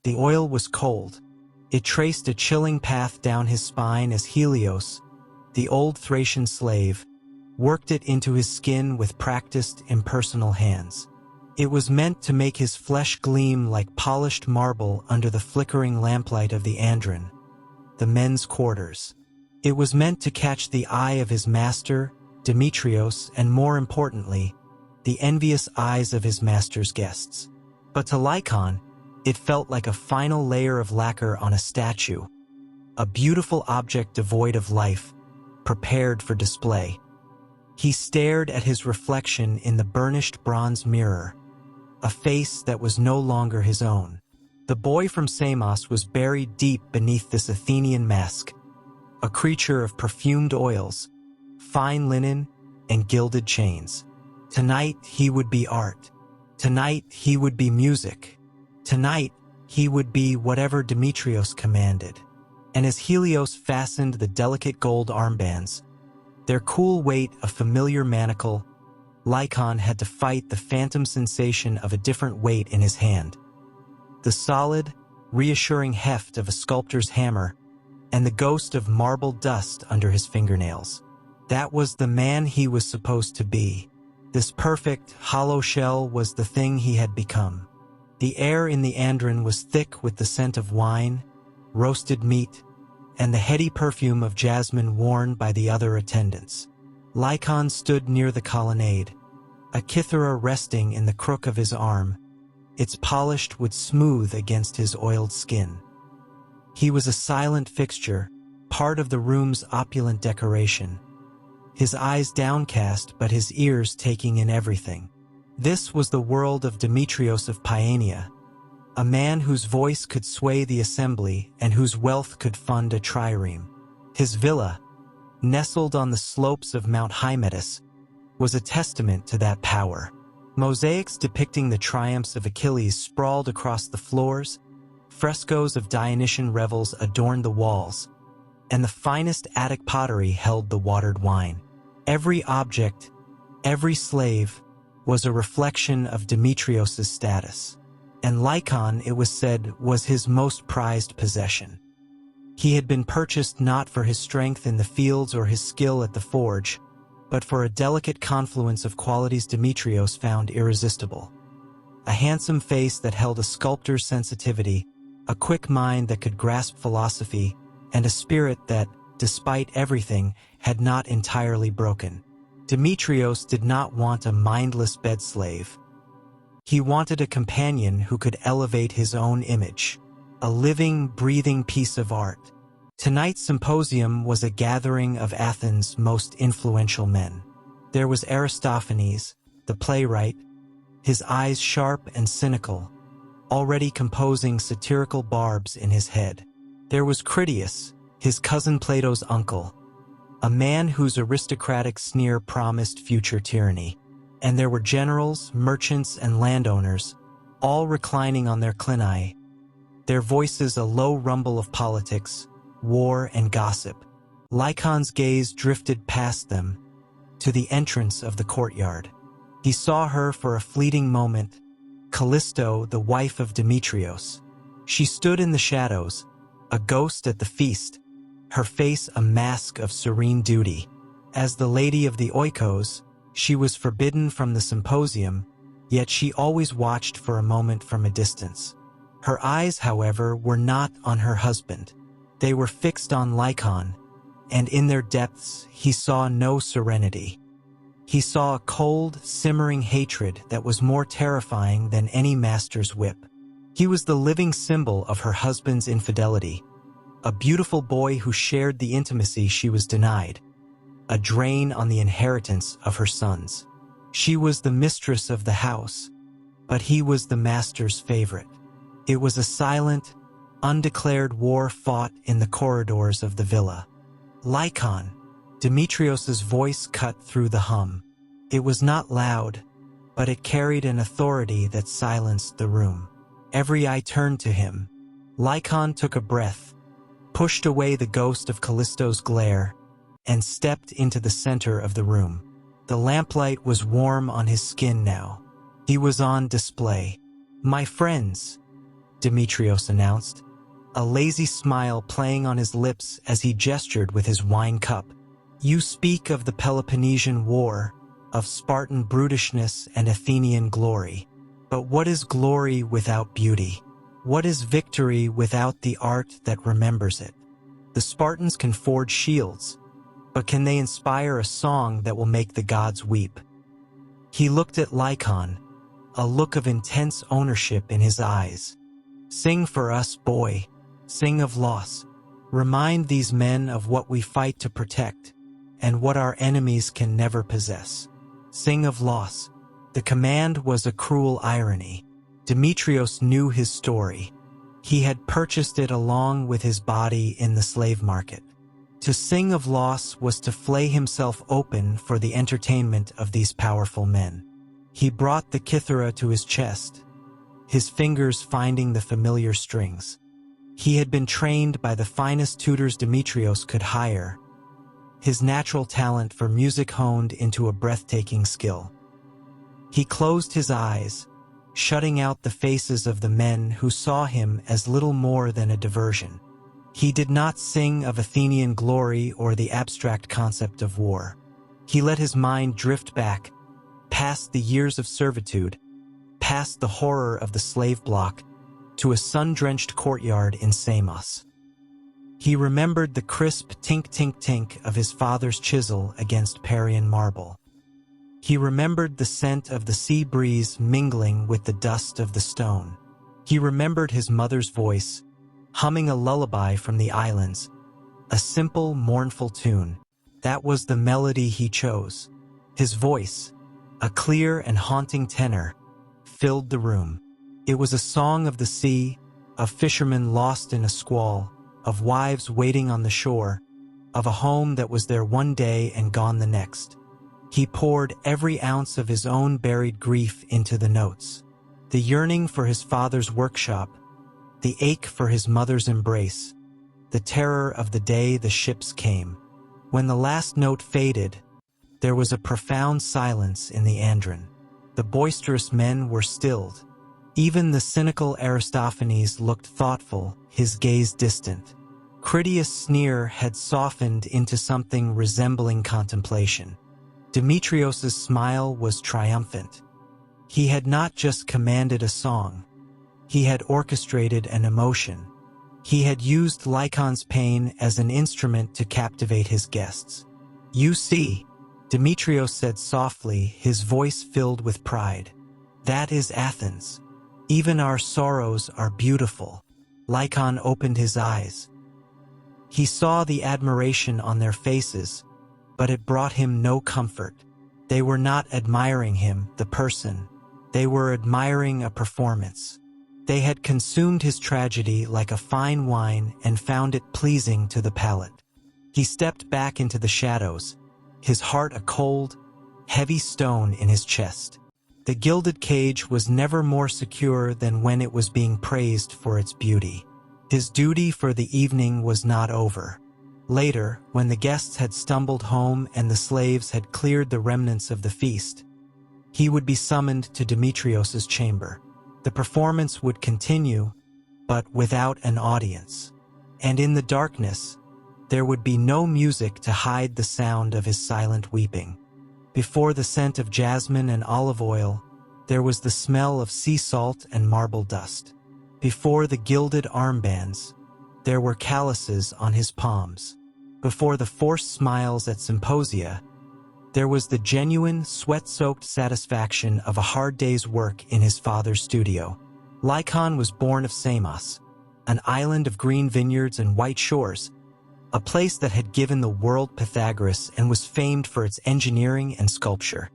The oil was cold. It traced a chilling path down his spine as Helios, the old Thracian slave, worked it into his skin with practiced, impersonal hands. It was meant to make his flesh gleam like polished marble under the flickering lamplight of the Andrōn, the men's quarters. It was meant to catch the eye of his master, Demetrios, and more importantly, the envious eyes of his master's guests. But to Lykon, it felt like a final layer of lacquer on a statue, a beautiful object devoid of life, prepared for display. He stared at his reflection in the burnished bronze mirror, a face that was no longer his own. The boy from Samos was buried deep beneath this Athenian mask, a creature of perfumed oils, fine linen, and gilded chains. Tonight he would be art. Tonight he would be music. Tonight he would be whatever Demetrios commanded. And as Helios fastened the delicate gold armbands, their cool weight a familiar manacle, Lykon had to fight the phantom sensation of a different weight in his hand. The solid, reassuring heft of a sculptor's hammer, and the ghost of marble dust under his fingernails. That was the man he was supposed to be. This perfect, hollow shell was the thing he had become. The air in the Andrōn was thick with the scent of wine, roasted meat, and the heady perfume of jasmine worn by the other attendants. Lykon stood near the colonnade, a kithera resting in the crook of his arm, its polished wood smooth against his oiled skin. He was a silent fixture, part of the room's opulent decoration, his eyes downcast but his ears taking in everything. This was the world of Demetrios of Paeania, a man whose voice could sway the assembly and whose wealth could fund a trireme. His villa, nestled on the slopes of Mount Hymettus, was a testament to that power. Mosaics depicting the triumphs of Achilles sprawled across the floors, frescoes of Dionysian revels adorned the walls, and the finest Attic pottery held the watered wine. Every object, every slave, was a reflection of Demetrios' status, and Lykon, it was said, was his most prized possession. He had been purchased not for his strength in the fields or his skill at the forge, but for a delicate confluence of qualities Demetrios found irresistible. A handsome face that held a sculptor's sensitivity, a quick mind that could grasp philosophy, and a spirit that, despite everything, had not entirely broken. Demetrios did not want a mindless bed slave. He wanted a companion who could elevate his own image, a living, breathing piece of art. Tonight's symposium was a gathering of Athens' most influential men. There was Aristophanes, the playwright, his eyes sharp and cynical, already composing satirical barbs in his head. There was Critias, his cousin Plato's uncle, a man whose aristocratic sneer promised future tyranny. And there were generals, merchants, and landowners, all reclining on their clini, their voices a low rumble of politics, war, and gossip. Lykon's gaze drifted past them, to the entrance of the courtyard. He saw her for a fleeting moment, Kallisto, the wife of Demetrios. She stood in the shadows, a ghost at the feast, her face a mask of serene duty. As the lady of the oikos, she was forbidden from the symposium, yet she always watched for a moment from a distance. Her eyes, however, were not on her husband. They were fixed on Lykon, and in their depths he saw no serenity. He saw a cold, simmering hatred that was more terrifying than any master's whip. He was the living symbol of her husband's infidelity, a beautiful boy who shared the intimacy she was denied, a drain on the inheritance of her sons. She was the mistress of the house, but he was the master's favorite. It was a silent, undeclared war fought in the corridors of the villa. Lykon, Demetrios's voice cut through the hum. It was not loud, but it carried an authority that silenced the room. Every eye turned to him. Lykon took a breath, pushed away the ghost of Kallisto's glare, and stepped into the center of the room. The lamplight was warm on his skin now. He was on display. "My friends," Demetrios announced, a lazy smile playing on his lips as he gestured with his wine cup. "You speak of the Peloponnesian War, of Spartan brutishness and Athenian glory. But what is glory without beauty? What is victory without the art that remembers it? The Spartans can forge shields, but can they inspire a song that will make the gods weep?" He looked at Lykon, a look of intense ownership in his eyes. "Sing for us, boy. Sing of loss. Remind these men of what we fight to protect, and what our enemies can never possess. Sing of loss." The command was a cruel irony. Demetrios knew his story. He had purchased it along with his body in the slave market. To sing of loss was to flay himself open for the entertainment of these powerful men. He brought the kithara to his chest, his fingers finding the familiar strings. He had been trained by the finest tutors Demetrios could hire, his natural talent for music honed into a breathtaking skill. He closed his eyes, shutting out the faces of the men who saw him as little more than a diversion. He did not sing of Athenian glory or the abstract concept of war. He let his mind drift back, past the years of servitude, past the horror of the slave block, to a sun-drenched courtyard in Samos. He remembered the crisp tink-tink-tink of his father's chisel against Parian marble. He remembered the scent of the sea breeze mingling with the dust of the stone. He remembered his mother's voice, humming a lullaby from the islands, a simple, mournful tune. That was the melody he chose. His voice, a clear and haunting tenor, filled the room. It was a song of the sea, of fishermen lost in a squall, of wives waiting on the shore, of a home that was there one day and gone the next. He poured every ounce of his own buried grief into the notes. The yearning for his father's workshop, the ache for his mother's embrace, the terror of the day the ships came. When the last note faded, there was a profound silence in the Andrōn. The boisterous men were stilled. Even the cynical Aristophanes looked thoughtful, his gaze distant. Critias' sneer had softened into something resembling contemplation. Demetrios' smile was triumphant. He had not just commanded a song. He had orchestrated an emotion. He had used Lykon's pain as an instrument to captivate his guests. "You see," Demetrios said softly, his voice filled with pride. "That is Athens. Even our sorrows are beautiful." Lykon opened his eyes. He saw the admiration on their faces, but it brought him no comfort. They were not admiring him, the person. They were admiring a performance. They had consumed his tragedy like a fine wine and found it pleasing to the palate. He stepped back into the shadows, his heart a cold, heavy stone in his chest. The gilded cage was never more secure than when it was being praised for its beauty. His duty for the evening was not over. Later, when the guests had stumbled home and the slaves had cleared the remnants of the feast, he would be summoned to Demetrios' chamber. The performance would continue, but without an audience. And in the darkness, there would be no music to hide the sound of his silent weeping. Before the scent of jasmine and olive oil, there was the smell of sea salt and marble dust. Before the gilded armbands, there were chalices on his palms. Before the forced smiles at symposia, there was the genuine, sweat-soaked satisfaction of a hard day's work in his father's studio. Lykon was born of Samos, an island of green vineyards and white shores, a place that had given the world Pythagoras and was famed for its engineering and sculpture.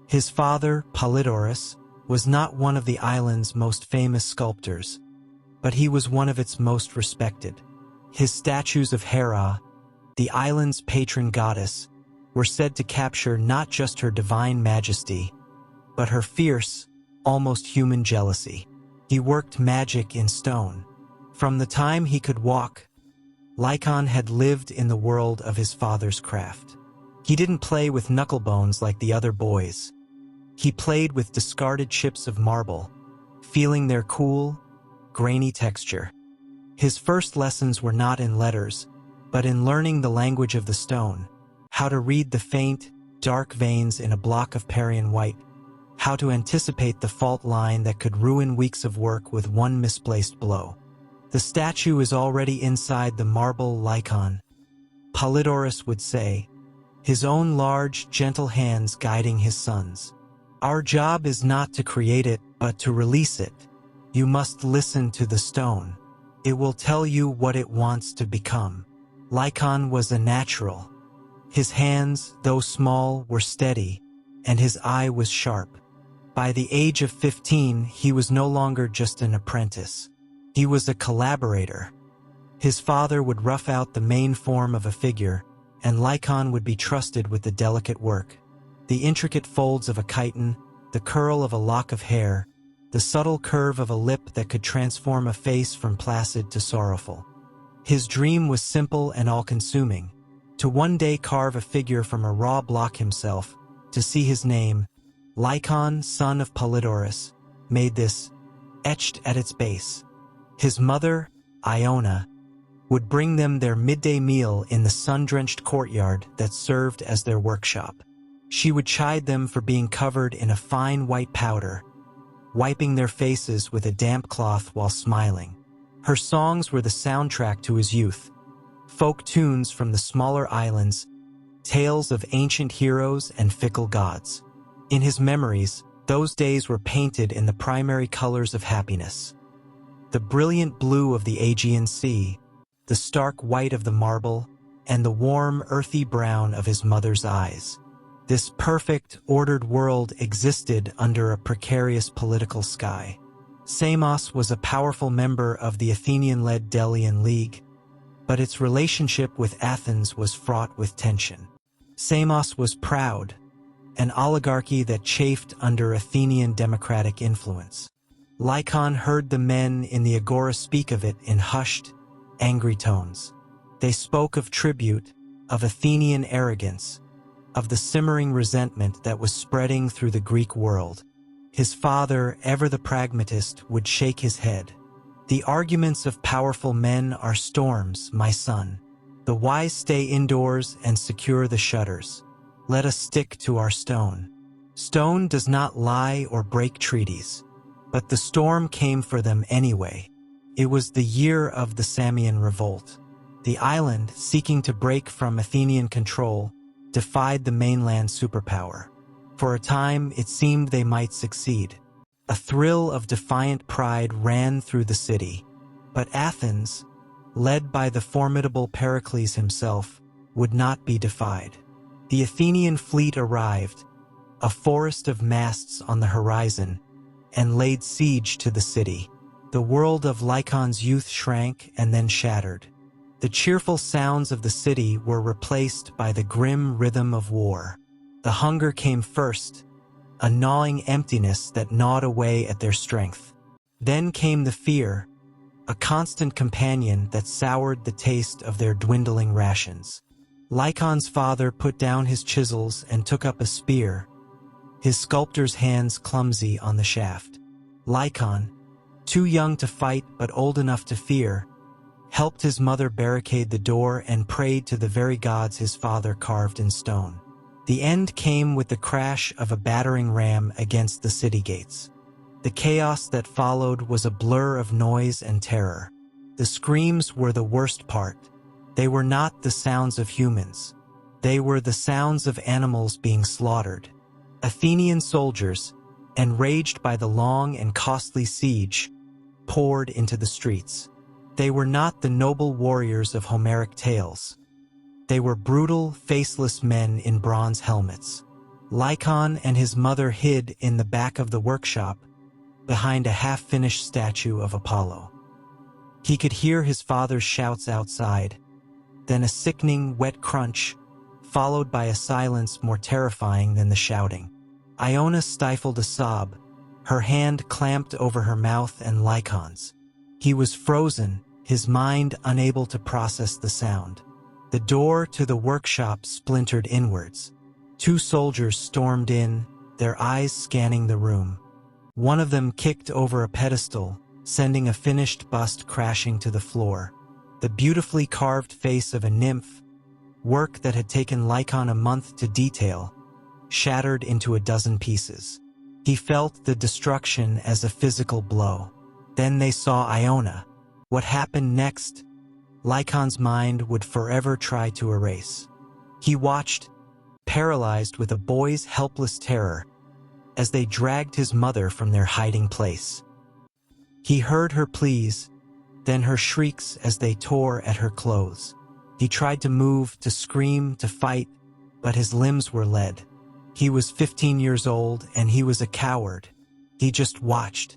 His father, Polydorus, was not one of the island's most famous sculptors, but he was one of its most respected. His statues of Hera, the island's patron goddess, were said to capture not just her divine majesty, but her fierce, almost human jealousy. He worked magic in stone. From the time he could walk, Lykon had lived in the world of his father's craft. He didn't play with knucklebones like the other boys. He played with discarded chips of marble, feeling their cool, grainy texture. His first lessons were not in letters, but in learning the language of the stone, how to read the faint, dark veins in a block of Parian white, how to anticipate the fault line that could ruin weeks of work with one misplaced blow. The statue is already inside the marble Lykon, Polydorus would say, his own large, gentle hands guiding his sons. Our job is not to create it, but to release it. You must listen to the stone. It will tell you what it wants to become. Lykon was a natural. His hands, though small, were steady, and his eye was sharp. By the age of 15, he was no longer just an apprentice. He was a collaborator. His father would rough out the main form of a figure, and Lykon would be trusted with the delicate work. The intricate folds of a chiton, the curl of a lock of hair, the subtle curve of a lip that could transform a face from placid to sorrowful. His dream was simple and all-consuming, to one day carve a figure from a raw block himself, to see his name, Lykon, son of Polydorus, made this, etched at its base. His mother, Iona, would bring them their midday meal in the sun-drenched courtyard that served as their workshop. She would chide them for being covered in a fine white powder, wiping their faces with a damp cloth while smiling. Her songs were the soundtrack to his youth, folk tunes from the smaller islands, tales of ancient heroes and fickle gods. In his memories, those days were painted in the primary colors of happiness. The brilliant blue of the Aegean Sea, the stark white of the marble, and the warm, earthy brown of his mother's eyes. This perfect, ordered world existed under a precarious political sky. Samos was a powerful member of the Athenian-led Delian League, but its relationship with Athens was fraught with tension. Samos was proud, an oligarchy that chafed under Athenian democratic influence. Lykon heard the men in the Agora speak of it in hushed, angry tones. They spoke of tribute, of Athenian arrogance, of the simmering resentment that was spreading through the Greek world. His father, ever the pragmatist, would shake his head. The arguments of powerful men are storms, my son. The wise stay indoors and secure the shutters. Let us stick to our stone. Stone does not lie or break treaties. But the storm came for them anyway. It was the year of the Samian revolt. The island, seeking to break from Athenian control, defied the mainland superpower. For a time, it seemed they might succeed. A thrill of defiant pride ran through the city. But Athens, led by the formidable Pericles himself, would not be defied. The Athenian fleet arrived, a forest of masts on the horizon, and laid siege to the city. The world of Lykon's youth shrank and then shattered. The cheerful sounds of the city were replaced by the grim rhythm of war. The hunger came first, a gnawing emptiness that gnawed away at their strength. Then came the fear, a constant companion that soured the taste of their dwindling rations. Lykon's father put down his chisels and took up a spear, his sculptor's hands clumsy on the shaft. Lykon, too young to fight but old enough to fear, helped his mother barricade the door and prayed to the very gods his father carved in stone. The end came with the crash of a battering ram against the city gates. The chaos that followed was a blur of noise and terror. The screams were the worst part. They were not the sounds of humans. They were the sounds of animals being slaughtered. Athenian soldiers, enraged by the long and costly siege, poured into the streets. They were not the noble warriors of Homeric tales. They were brutal, faceless men in bronze helmets. Lykon and his mother hid in the back of the workshop, behind a half-finished statue of Apollo. He could hear his father's shouts outside, then a sickening, wet crunch, followed by a silence more terrifying than the shouting. Iona stifled a sob, her hand clamped over her mouth and Lykon's. He was frozen, his mind unable to process the sound. The door to the workshop splintered inwards. Two soldiers stormed in, their eyes scanning the room. One of them kicked over a pedestal, sending a finished bust crashing to the floor. The beautifully carved face of a nymph, work that had taken Lykon a month to detail, shattered into a dozen pieces. He felt the destruction as a physical blow. Then they saw Iona. What happened next, Lykon's mind would forever try to erase. He watched, paralyzed with a boy's helpless terror, as they dragged his mother from their hiding place. He heard her pleas, then her shrieks as they tore at her clothes. He tried to move, to scream, to fight, but his limbs were lead. He was 15 years old, and he was a coward. He just watched.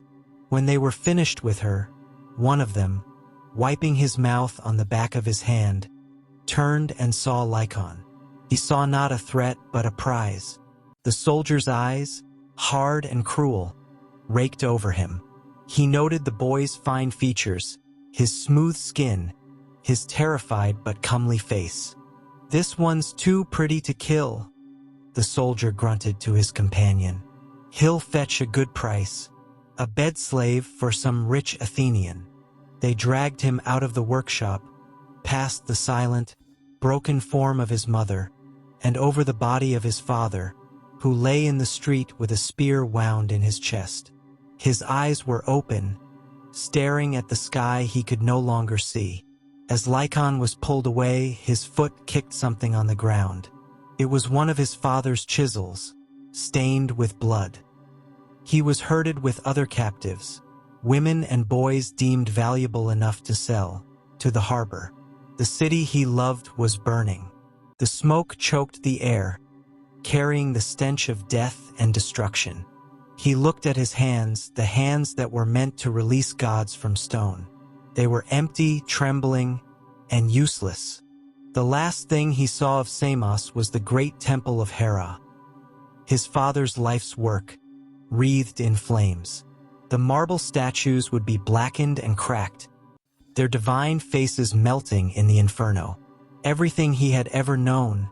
When they were finished with her, one of them, wiping his mouth on the back of his hand, turned and saw Lykon. He saw not a threat, but a prize. The soldier's eyes, hard and cruel, raked over him. He noted the boy's fine features, his smooth skin, his terrified but comely face. "This one's too pretty to kill," the soldier grunted to his companion. "He'll fetch a good price, a bed slave for some rich Athenian." They dragged him out of the workshop, past the silent, broken form of his mother, and over the body of his father, who lay in the street with a spear wound in his chest. His eyes were open, staring at the sky he could no longer see. As Lykon was pulled away, his foot kicked something on the ground. It was one of his father's chisels, stained with blood. He was herded with other captives, women and boys deemed valuable enough to sell, to the harbor. The city he loved was burning. The smoke choked the air, carrying the stench of death and destruction. He looked at his hands, the hands that were meant to release gods from stone. They were empty, trembling, and useless. The last thing he saw of Samos was the great temple of Hera, his father's life's work, wreathed in flames. The marble statues would be blackened and cracked, their divine faces melting in the inferno. Everything he had ever known,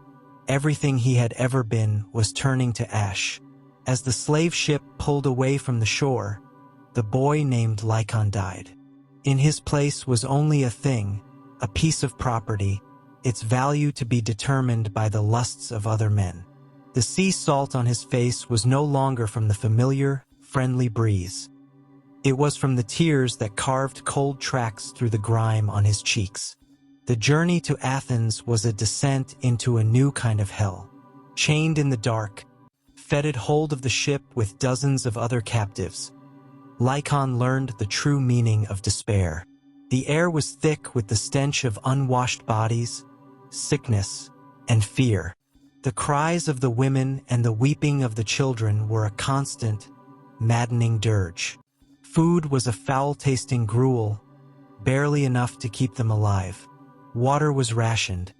everything he had ever been, was turning to ash. As the slave ship pulled away from the shore, the boy named Lykon died. In his place was only a thing, a piece of property, its value to be determined by the lusts of other men. The sea salt on his face was no longer from the familiar, friendly breeze. It was from the tears that carved cold tracks through the grime on his cheeks. The journey to Athens was a descent into a new kind of hell. Chained in the dark, fetid hold of the ship with dozens of other captives, Lykon learned the true meaning of despair. The air was thick with the stench of unwashed bodies, sickness, and fear. The cries of the women and the weeping of the children were a constant, maddening dirge. Food was a foul-tasting gruel, barely enough to keep them alive. Water was rationed,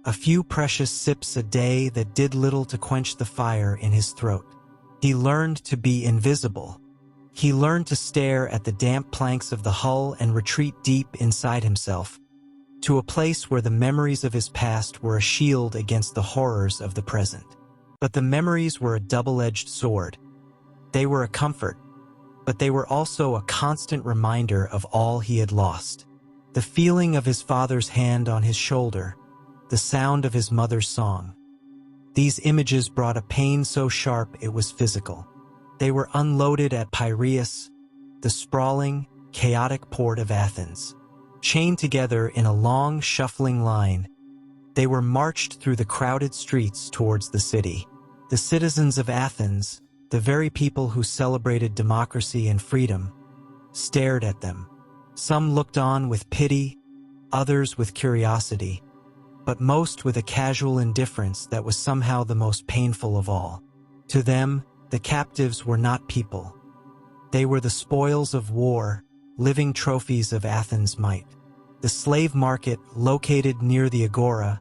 a few precious sips a day that did little to quench the fire in his throat. He learned to be invisible. He learned to stare at the damp planks of the hull and retreat deep inside himself, to a place where the memories of his past were a shield against the horrors of the present. But the memories were a double-edged sword. They were a comfort, but they were also a constant reminder of all he had lost. The feeling of his father's hand on his shoulder, the sound of his mother's song. These images brought a pain so sharp it was physical. They were unloaded at Piraeus, the sprawling, chaotic port of Athens. Chained together in a long, shuffling line, they were marched through the crowded streets towards the city. The citizens of Athens, the very people who celebrated democracy and freedom, stared at them. Some looked on with pity, others with curiosity, but most with a casual indifference that was somehow the most painful of all. To them, the captives were not people. They were the spoils of war, living trophies of Athens' might. The slave market, located near the Agora,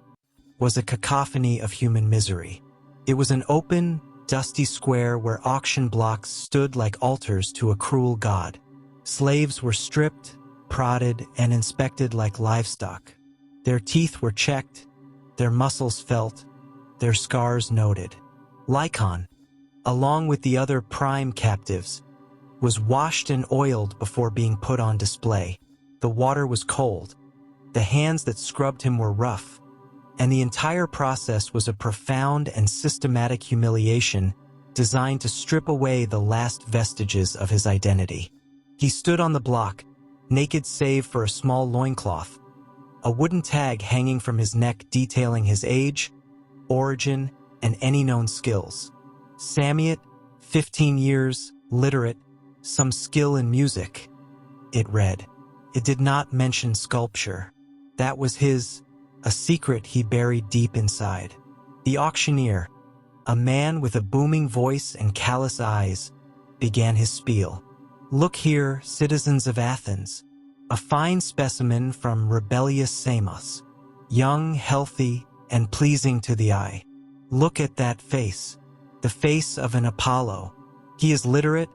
was a cacophony of human misery. It was an open, dusty square where auction blocks stood like altars to a cruel god. Slaves were stripped, prodded, and inspected like livestock. Their teeth were checked, their muscles felt, their scars noted. Lykon, along with the other prime captives, was washed and oiled before being put on display. The water was cold, the hands that scrubbed him were rough, and the entire process was a profound and systematic humiliation designed to strip away the last vestiges of his identity. He stood on the block, naked save for a small loincloth, a wooden tag hanging from his neck detailing his age, origin, and any known skills. Samiate, 15 years, literate, some skill in music, it read. It did not mention sculpture. That was a secret he buried deep inside. The auctioneer, a man with a booming voice and callous eyes, began his spiel. Look here, citizens of Athens, a fine specimen from rebellious Samos, young, healthy, and pleasing to the eye. Look at that face, the face of an Apollo. He is literate,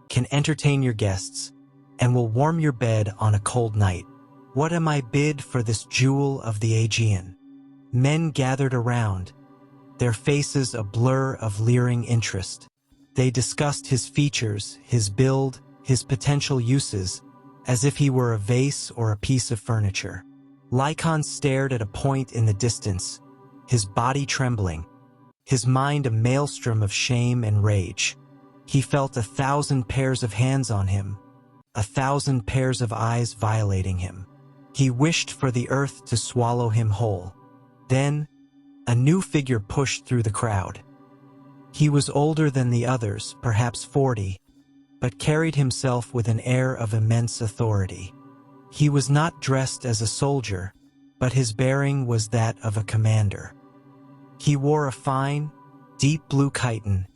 can entertain your guests, and will warm your bed on a cold night. What am I bid for this jewel of the Aegean? Men gathered around, their faces a blur of leering interest. They discussed his features, his build, his potential uses, as if he were a vase or a piece of furniture. Lykon stared at a point in the distance, his body trembling, his mind a maelstrom of shame and rage. He felt 1,000 pairs of hands on him, 1,000 pairs of eyes violating him. He wished for the earth to swallow him whole. Then, a new figure pushed through the crowd. He was older than the others, perhaps 40, but carried himself with an air of immense authority. He was not dressed as a soldier, but his bearing was that of a commander. He wore a fine, deep blue chiton,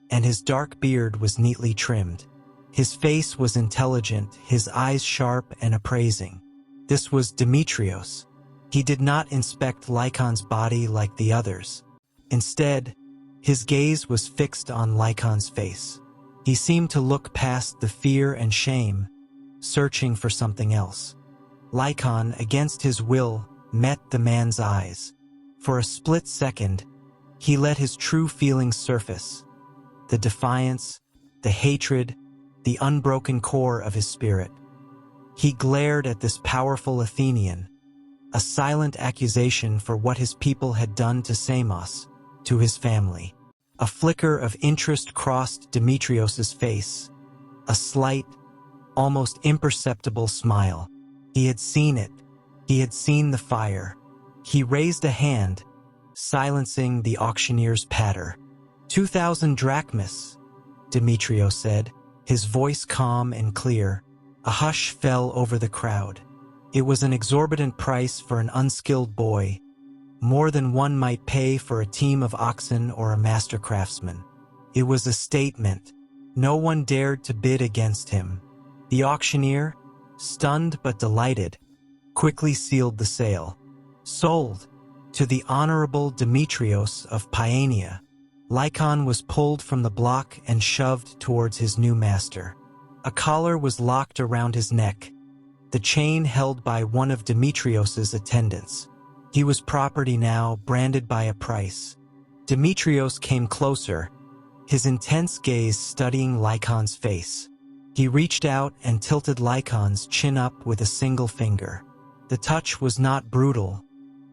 and his dark beard was neatly trimmed. His face was intelligent, his eyes sharp and appraising. This was Demetrios. He did not inspect Lykon's body like the others. Instead, his gaze was fixed on Lykon's face. He seemed to look past the fear and shame, searching for something else. Lykon, against his will, met the man's eyes. For a split second, he let his true feelings surface. The defiance, the hatred, the unbroken core of his spirit. He glared at this powerful Athenian, a silent accusation for what his people had done to Samos, to his family. A flicker of interest crossed Demetrios's face, a slight, almost imperceptible smile. He had seen it. He had seen the fire. He raised a hand, silencing the auctioneer's patter. 2,000 drachmas, Demetrios said, his voice calm and clear. A hush fell over the crowd. It was an exorbitant price for an unskilled boy, more than one might pay for a team of oxen or a master craftsman. It was a statement. No one dared to bid against him. The auctioneer, stunned but delighted, quickly sealed the sale. Sold to the Honorable Demetrios of Paeania. Lykon was pulled from the block and shoved towards his new master. A collar was locked around his neck, the chain held by one of Demetrios's attendants. He was property now, branded by a price. Demetrios came closer, his intense gaze studying Lykon's face. He reached out and tilted Lykon's chin up with a single finger. The touch was not brutal,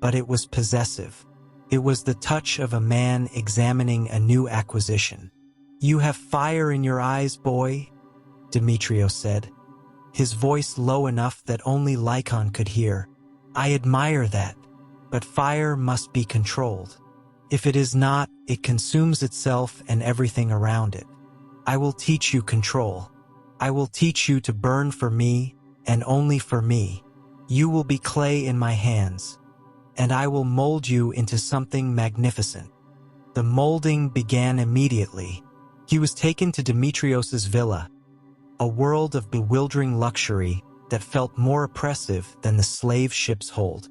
but it was possessive. It was the touch of a man examining a new acquisition. "You have fire in your eyes, boy," Demetrios said, his voice low enough that only Lykon could hear. "I admire that, but fire must be controlled. If it is not, it consumes itself and everything around it. I will teach you control. I will teach you to burn for me, and only for me. You will be clay in my hands, and I will mold you into something magnificent." The molding began immediately. He was taken to Demetrios's villa, a world of bewildering luxury that felt more oppressive than the slave ship's hold.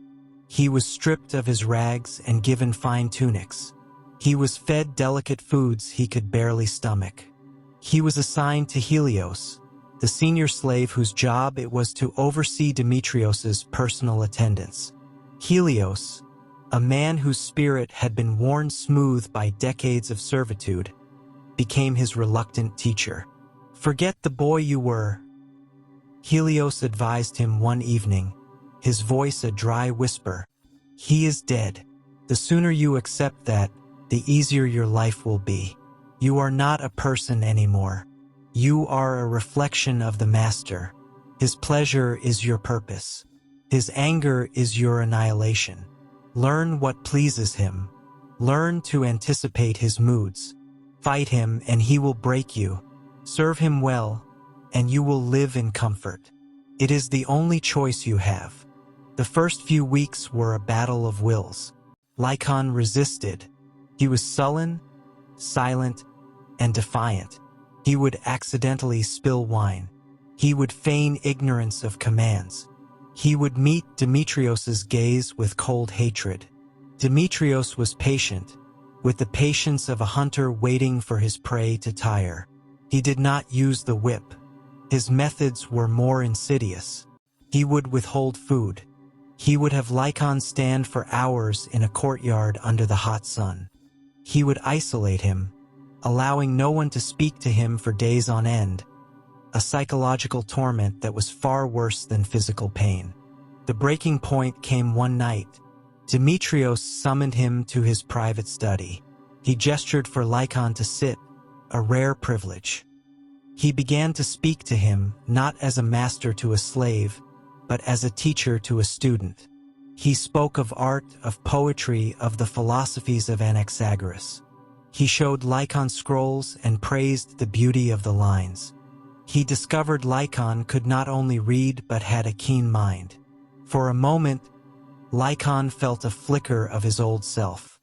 He was stripped of his rags and given fine tunics. He was fed delicate foods he could barely stomach. He was assigned to Helios, the senior slave whose job it was to oversee Demetrios's personal attendants. Helios, a man whose spirit had been worn smooth by decades of servitude, became his reluctant teacher. Forget the boy you were, Helios advised him one evening, his voice a dry whisper. He is dead. The sooner you accept that, the easier your life will be. You are not a person anymore. You are a reflection of the Master. His pleasure is your purpose. His anger is your annihilation. Learn what pleases him. Learn to anticipate his moods. Fight him and he will break you. Serve him well, and you will live in comfort. It is the only choice you have. The first few weeks were a battle of wills. Lykon resisted. He was sullen, silent, and defiant. He would accidentally spill wine. He would feign ignorance of commands. He would meet Demetrios's gaze with cold hatred. Demetrios was patient, with the patience of a hunter waiting for his prey to tire. He did not use the whip. His methods were more insidious. He would withhold food. He would have Lykon stand for hours in a courtyard under the hot sun. He would isolate him, allowing no one to speak to him for days on end, a psychological torment that was far worse than physical pain. The breaking point came one night. Demetrios summoned him to his private study. He gestured for Lykon to sit, a rare privilege. He began to speak to him not as a master to a slave, but as a teacher to a student. He spoke of art, of poetry, of the philosophies of Anaxagoras. He showed Lykon scrolls and praised the beauty of the lines. He discovered Lykon could not only read but had a keen mind. For a moment, Lykon felt a flicker of his old self.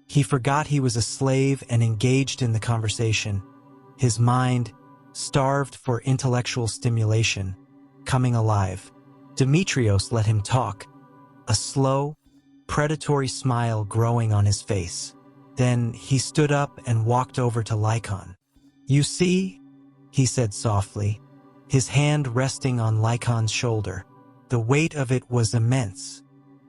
He forgot he was a slave and engaged in the conversation, his mind, starved for intellectual stimulation, coming alive. Demetrios let him talk, a slow, predatory smile growing on his face. Then he stood up and walked over to Lykon. "You see," he said softly, his hand resting on Lykon's shoulder. The weight of it was immense.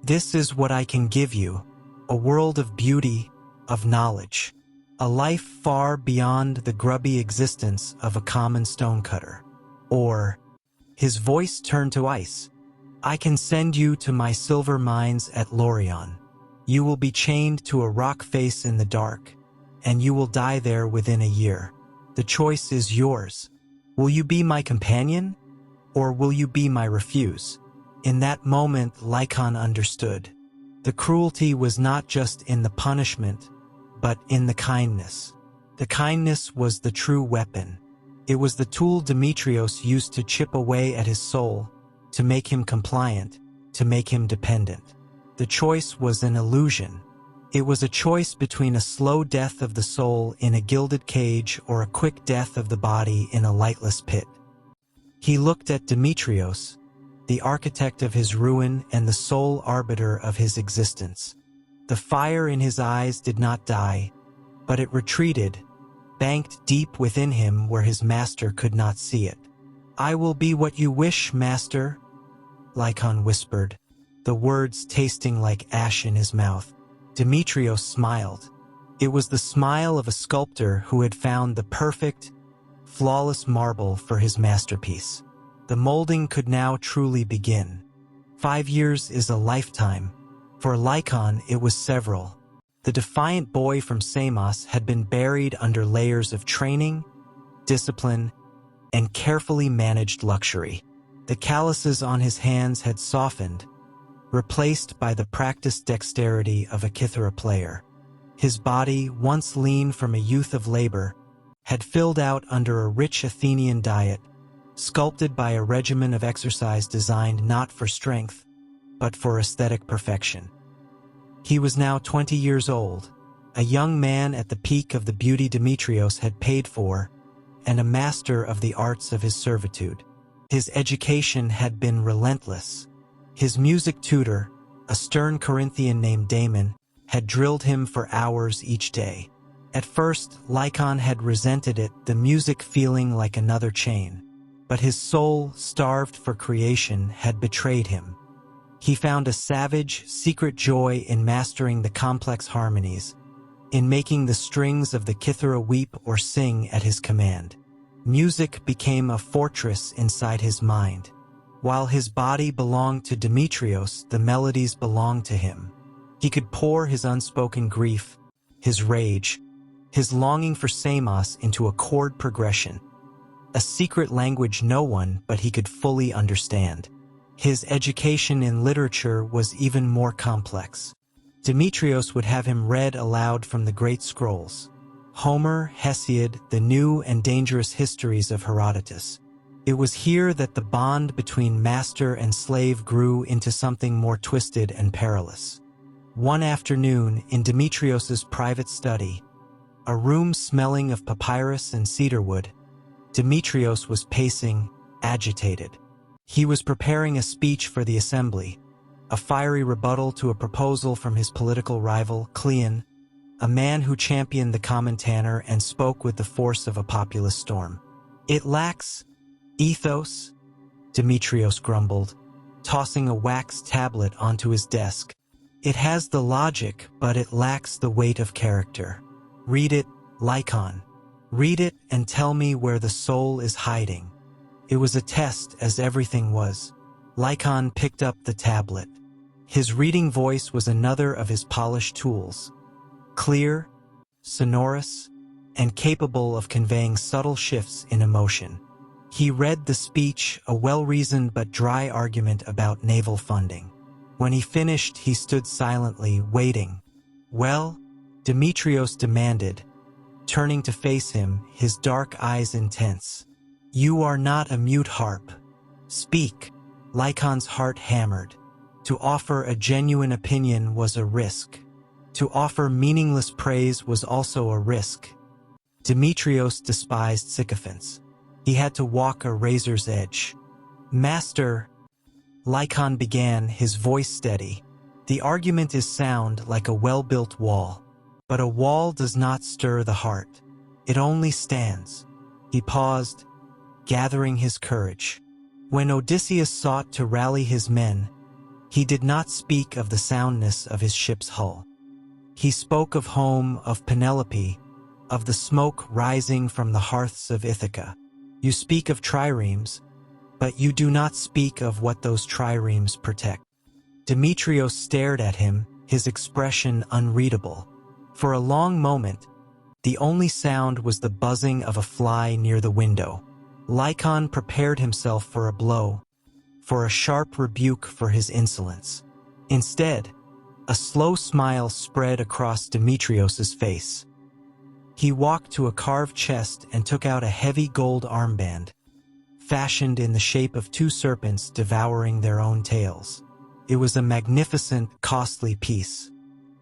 "This is what I can give you, a world of beauty, of knowledge, a life far beyond the grubby existence of a common stonecutter. Or," his voice turned to ice, "I can send you to my silver mines at Lorion. You will be chained to a rock face in the dark, and you will die there within a year. The choice is yours. Will you be my companion, or will you be my refuse?" In that moment, Lykon understood. The cruelty was not just in the punishment, but in the kindness. The kindness was the true weapon. It was the tool Demetrios used to chip away at his soul, to make him compliant, to make him dependent. The choice was an illusion. It was a choice between a slow death of the soul in a gilded cage or a quick death of the body in a lightless pit. He looked at Demetrios, the architect of his ruin and the sole arbiter of his existence. The fire in his eyes did not die, but it retreated, banked deep within him where his master could not see it. "I will be what you wish, master," Lykon whispered, the words tasting like ash in his mouth. Demetrios smiled. It was the smile of a sculptor who had found the perfect, flawless marble for his masterpiece. The molding could now truly begin. 5 years is a lifetime. For Lykon, it was several. The defiant boy from Samos had been buried under layers of training, discipline, and carefully managed luxury. The calluses on his hands had softened, replaced by the practiced dexterity of a kithara player. His body, once lean from a youth of labor, had filled out under a rich Athenian diet, sculpted by a regimen of exercise designed not for strength, but for aesthetic perfection. He was now 20 years old, a young man at the peak of the beauty Demetrios had paid for, and a master of the arts of his servitude. His education had been relentless. His music tutor, a stern Corinthian named Damon, had drilled him for hours each day. At first, Lykon had resented it, the music feeling like another chain. But his soul, starved for creation, had betrayed him. He found a savage, secret joy in mastering the complex harmonies, in making the strings of the kithara weep or sing at his command. Music became a fortress inside his mind. While his body belonged to Demetrios, the melodies belonged to him. He could pour his unspoken grief, his rage, his longing for Samos into a chord progression, a secret language no one but he could fully understand. His education in literature was even more complex. Demetrios would have him read aloud from the great scrolls, Homer, Hesiod, the new and dangerous histories of Herodotus. It was here that the bond between master and slave grew into something more twisted and perilous. One afternoon, in Demetrios's private study, a room smelling of papyrus and cedarwood, Demetrios was pacing, agitated. He was preparing a speech for the assembly, a fiery rebuttal to a proposal from his political rival, Cleon, a man who championed the common tanner and spoke with the force of a populist storm. "It lacks ethos," Demetrios grumbled, tossing a wax tablet onto his desk. "It has the logic, but it lacks the weight of character. Read it, Lykon. Read it and tell me where the soul is hiding." It was a test, as everything was. Lykon picked up the tablet. His reading voice was another of his polished tools, clear, sonorous, and capable of conveying subtle shifts in emotion. He read the speech, a well-reasoned but dry argument about naval funding. When he finished, he stood silently, waiting. "Well?" Demetrios demanded, turning to face him, his dark eyes intense. "You are not a mute harp. Speak." Lykon's heart hammered. To offer a genuine opinion was a risk. To offer meaningless praise was also a risk. Demetrios despised sycophants. He had to walk a razor's edge. "Master," Lykon began, his voice steady, "the argument is sound like a well-built wall. But a wall does not stir the heart. It only stands." He paused, gathering his courage. When Odysseus sought to rally his men, he did not speak of the soundness of his ship's hull. He spoke of home, of Penelope, of the smoke rising from the hearths of Ithaca. "You speak of triremes, but you do not speak of what those triremes protect." Demetrios stared at him, his expression unreadable. For a long moment, the only sound was the buzzing of a fly near the window. Lykon prepared himself for a blow, for a sharp rebuke for his insolence. Instead, a slow smile spread across Demetrios's face. He walked to a carved chest and took out a heavy gold armband, fashioned in the shape of two serpents devouring their own tails. It was a magnificent, costly piece.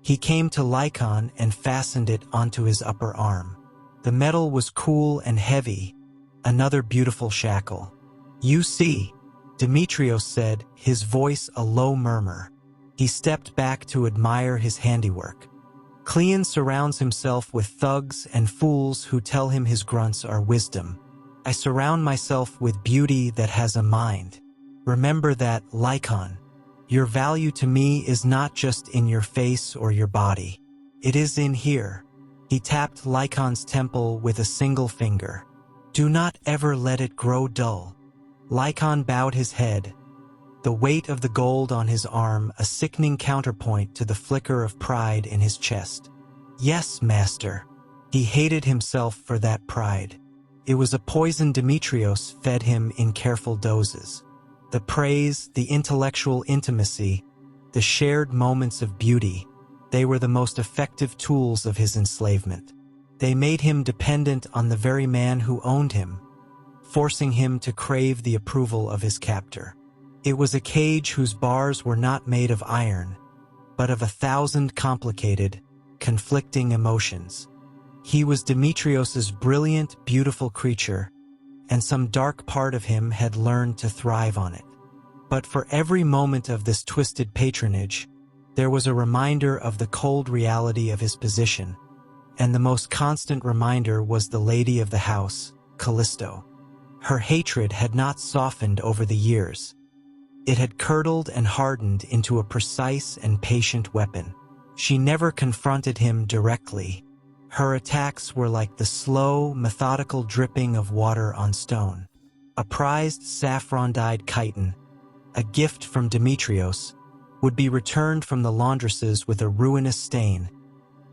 He came to Lykon and fastened it onto his upper arm. The metal was cool and heavy, another beautiful shackle. "You see," Demetrios said, his voice a low murmur. He stepped back to admire his handiwork. "Cleon surrounds himself with thugs and fools who tell him his grunts are wisdom. I surround myself with beauty that has a mind. Remember that, Lykon. Your value to me is not just in your face or your body. It is in here." He tapped Lykon's temple with a single finger. "Do not ever let it grow dull." Lykon bowed his head, the weight of the gold on his arm a sickening counterpoint to the flicker of pride in his chest. "Yes, master." He hated himself for that pride. It was a poison Demetrios fed him in careful doses. The praise, the intellectual intimacy, the shared moments of beauty, they were the most effective tools of his enslavement. They made him dependent on the very man who owned him, forcing him to crave the approval of his captor. It was a cage whose bars were not made of iron, but of 1,000 complicated, conflicting emotions. He was Demetrios's brilliant, beautiful creature, and some dark part of him had learned to thrive on it. But for every moment of this twisted patronage, there was a reminder of the cold reality of his position, and the most constant reminder was the lady of the house, Kallisto. Her hatred had not softened over the years. It had curdled and hardened into a precise and patient weapon. She never confronted him directly, Her attacks were like the slow, methodical dripping of water on stone. A prized saffron-dyed chiton, a gift from Demetrios, would be returned from the laundresses with a ruinous stain,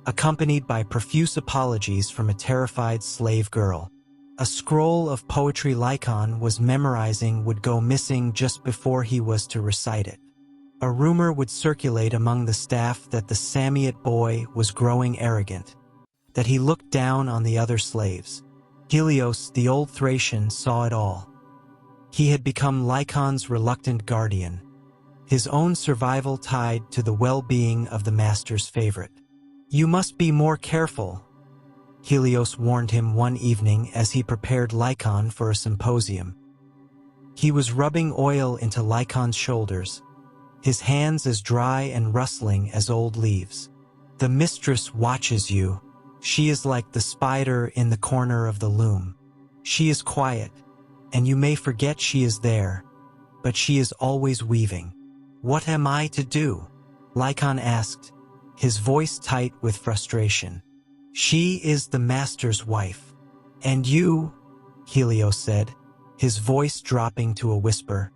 accompanied by profuse apologies from a terrified slave girl. A scroll of poetry Lykon was memorizing would go missing just before he was to recite it. A rumor would circulate among the staff that the Samiot boy was growing arrogant, that he looked down on the other slaves. Helios, the old Thracian, saw it all. He had become Lykon's reluctant guardian, his own survival tied to the well-being of the master's favorite. "You must be more careful," Helios warned him one evening as he prepared Lykon for a symposium. He was rubbing oil into Lykon's shoulders, his hands as dry and rustling as old leaves. "The mistress watches you. She is like the spider in the corner of the loom. She is quiet, and you may forget she is there, but she is always weaving." "What am I to do?" Lykon asked, his voice tight with frustration. "She is the master's wife. And you," Helios said, his voice dropping to a whisper,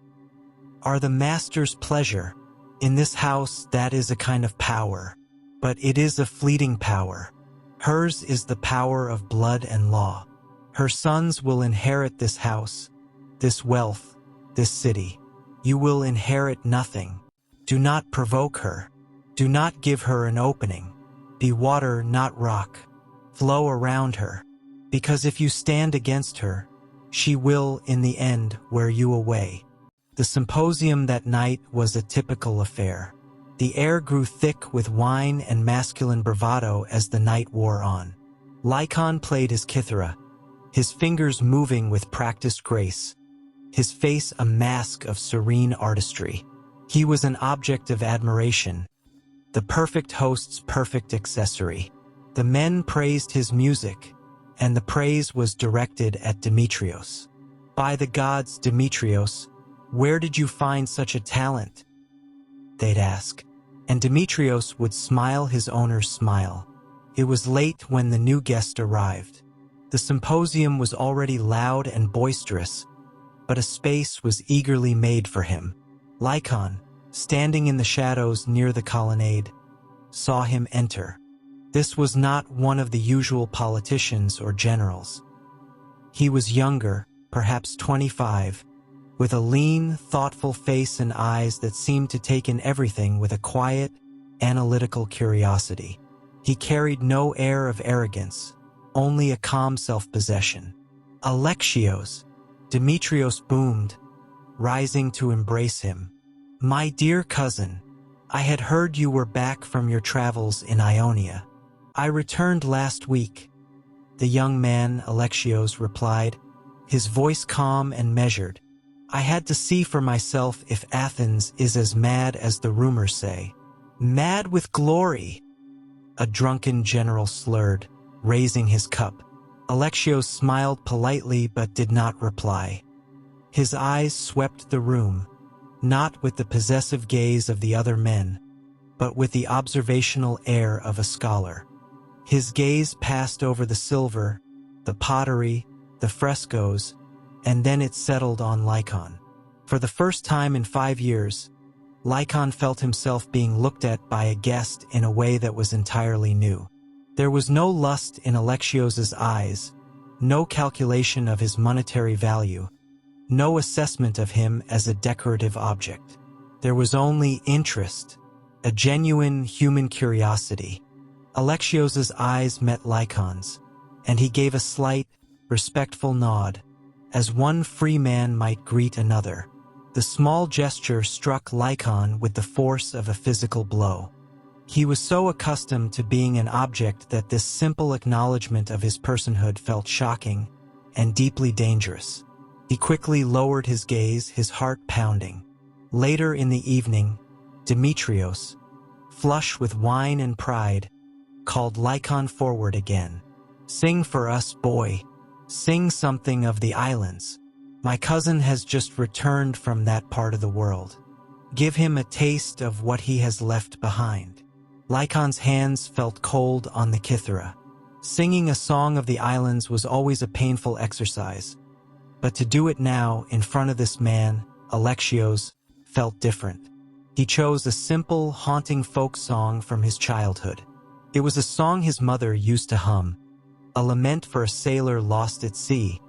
"are the master's pleasure. In this house, that is a kind of power, but it is a fleeting power. Hers is the power of blood and law. Her sons will inherit this house, this wealth, this city. You will inherit nothing. Do not provoke her. Do not give her an opening. Be water, not rock. Flow around her, because if you stand against her, she will, in the end, wear you away." The symposium that night was a typical affair. The air grew thick with wine and masculine bravado as the night wore on. Lykon played his kithara, his fingers moving with practiced grace, his face a mask of serene artistry. He was an object of admiration, the perfect host's perfect accessory. The men praised his music, and the praise was directed at Demetrios. "By the gods, Demetrios, where did you find such a talent?" they'd ask, and Demetrios would smile his owner's smile. It was late when the new guest arrived. The symposium was already loud and boisterous, but a space was eagerly made for him. Lykon, standing in the shadows near the colonnade, saw him enter. This was not one of the usual politicians or generals. He was younger, perhaps 25, with a lean, thoughtful face and eyes that seemed to take in everything with a quiet, analytical curiosity. He carried no air of arrogance, only a calm self-possession. "Alexios," Demetrios boomed, rising to embrace him. "My dear cousin, I had heard you were back from your travels in Ionia. I returned last week." The young man, Alexios, replied, his voice calm and measured. "I had to see for myself if Athens is as mad as the rumors say." "Mad with glory," a drunken general slurred, raising his cup. Alexios smiled politely but did not reply. His eyes swept the room, not with the possessive gaze of the other men, but with the observational air of a scholar. His gaze passed over the silver, the pottery, the frescoes, and then it settled on Lykon. For the first time in 5 years, Lykon felt himself being looked at by a guest in a way that was entirely new. There was no lust in Alexios's eyes, no calculation of his monetary value, no assessment of him as a decorative object. There was only interest, a genuine human curiosity. Alexios's eyes met Lykon's, and he gave a slight, respectful nod, as one free man might greet another. The small gesture struck Lykon with the force of a physical blow. He was so accustomed to being an object that this simple acknowledgement of his personhood felt shocking and deeply dangerous. He quickly lowered his gaze, his heart pounding. Later in the evening, Demetrios, flush with wine and pride, called Lykon forward again. "Sing for us, boy. Sing something of the islands. My cousin has just returned from that part of the world. Give him a taste of what he has left behind." Lykon's hands felt cold on the kithara. Singing a song of the islands was always a painful exercise, but to do it now in front of this man, Alexios, felt different. He chose a simple, haunting folk song from his childhood. It was a song his mother used to hum, a lament for a sailor lost at sea,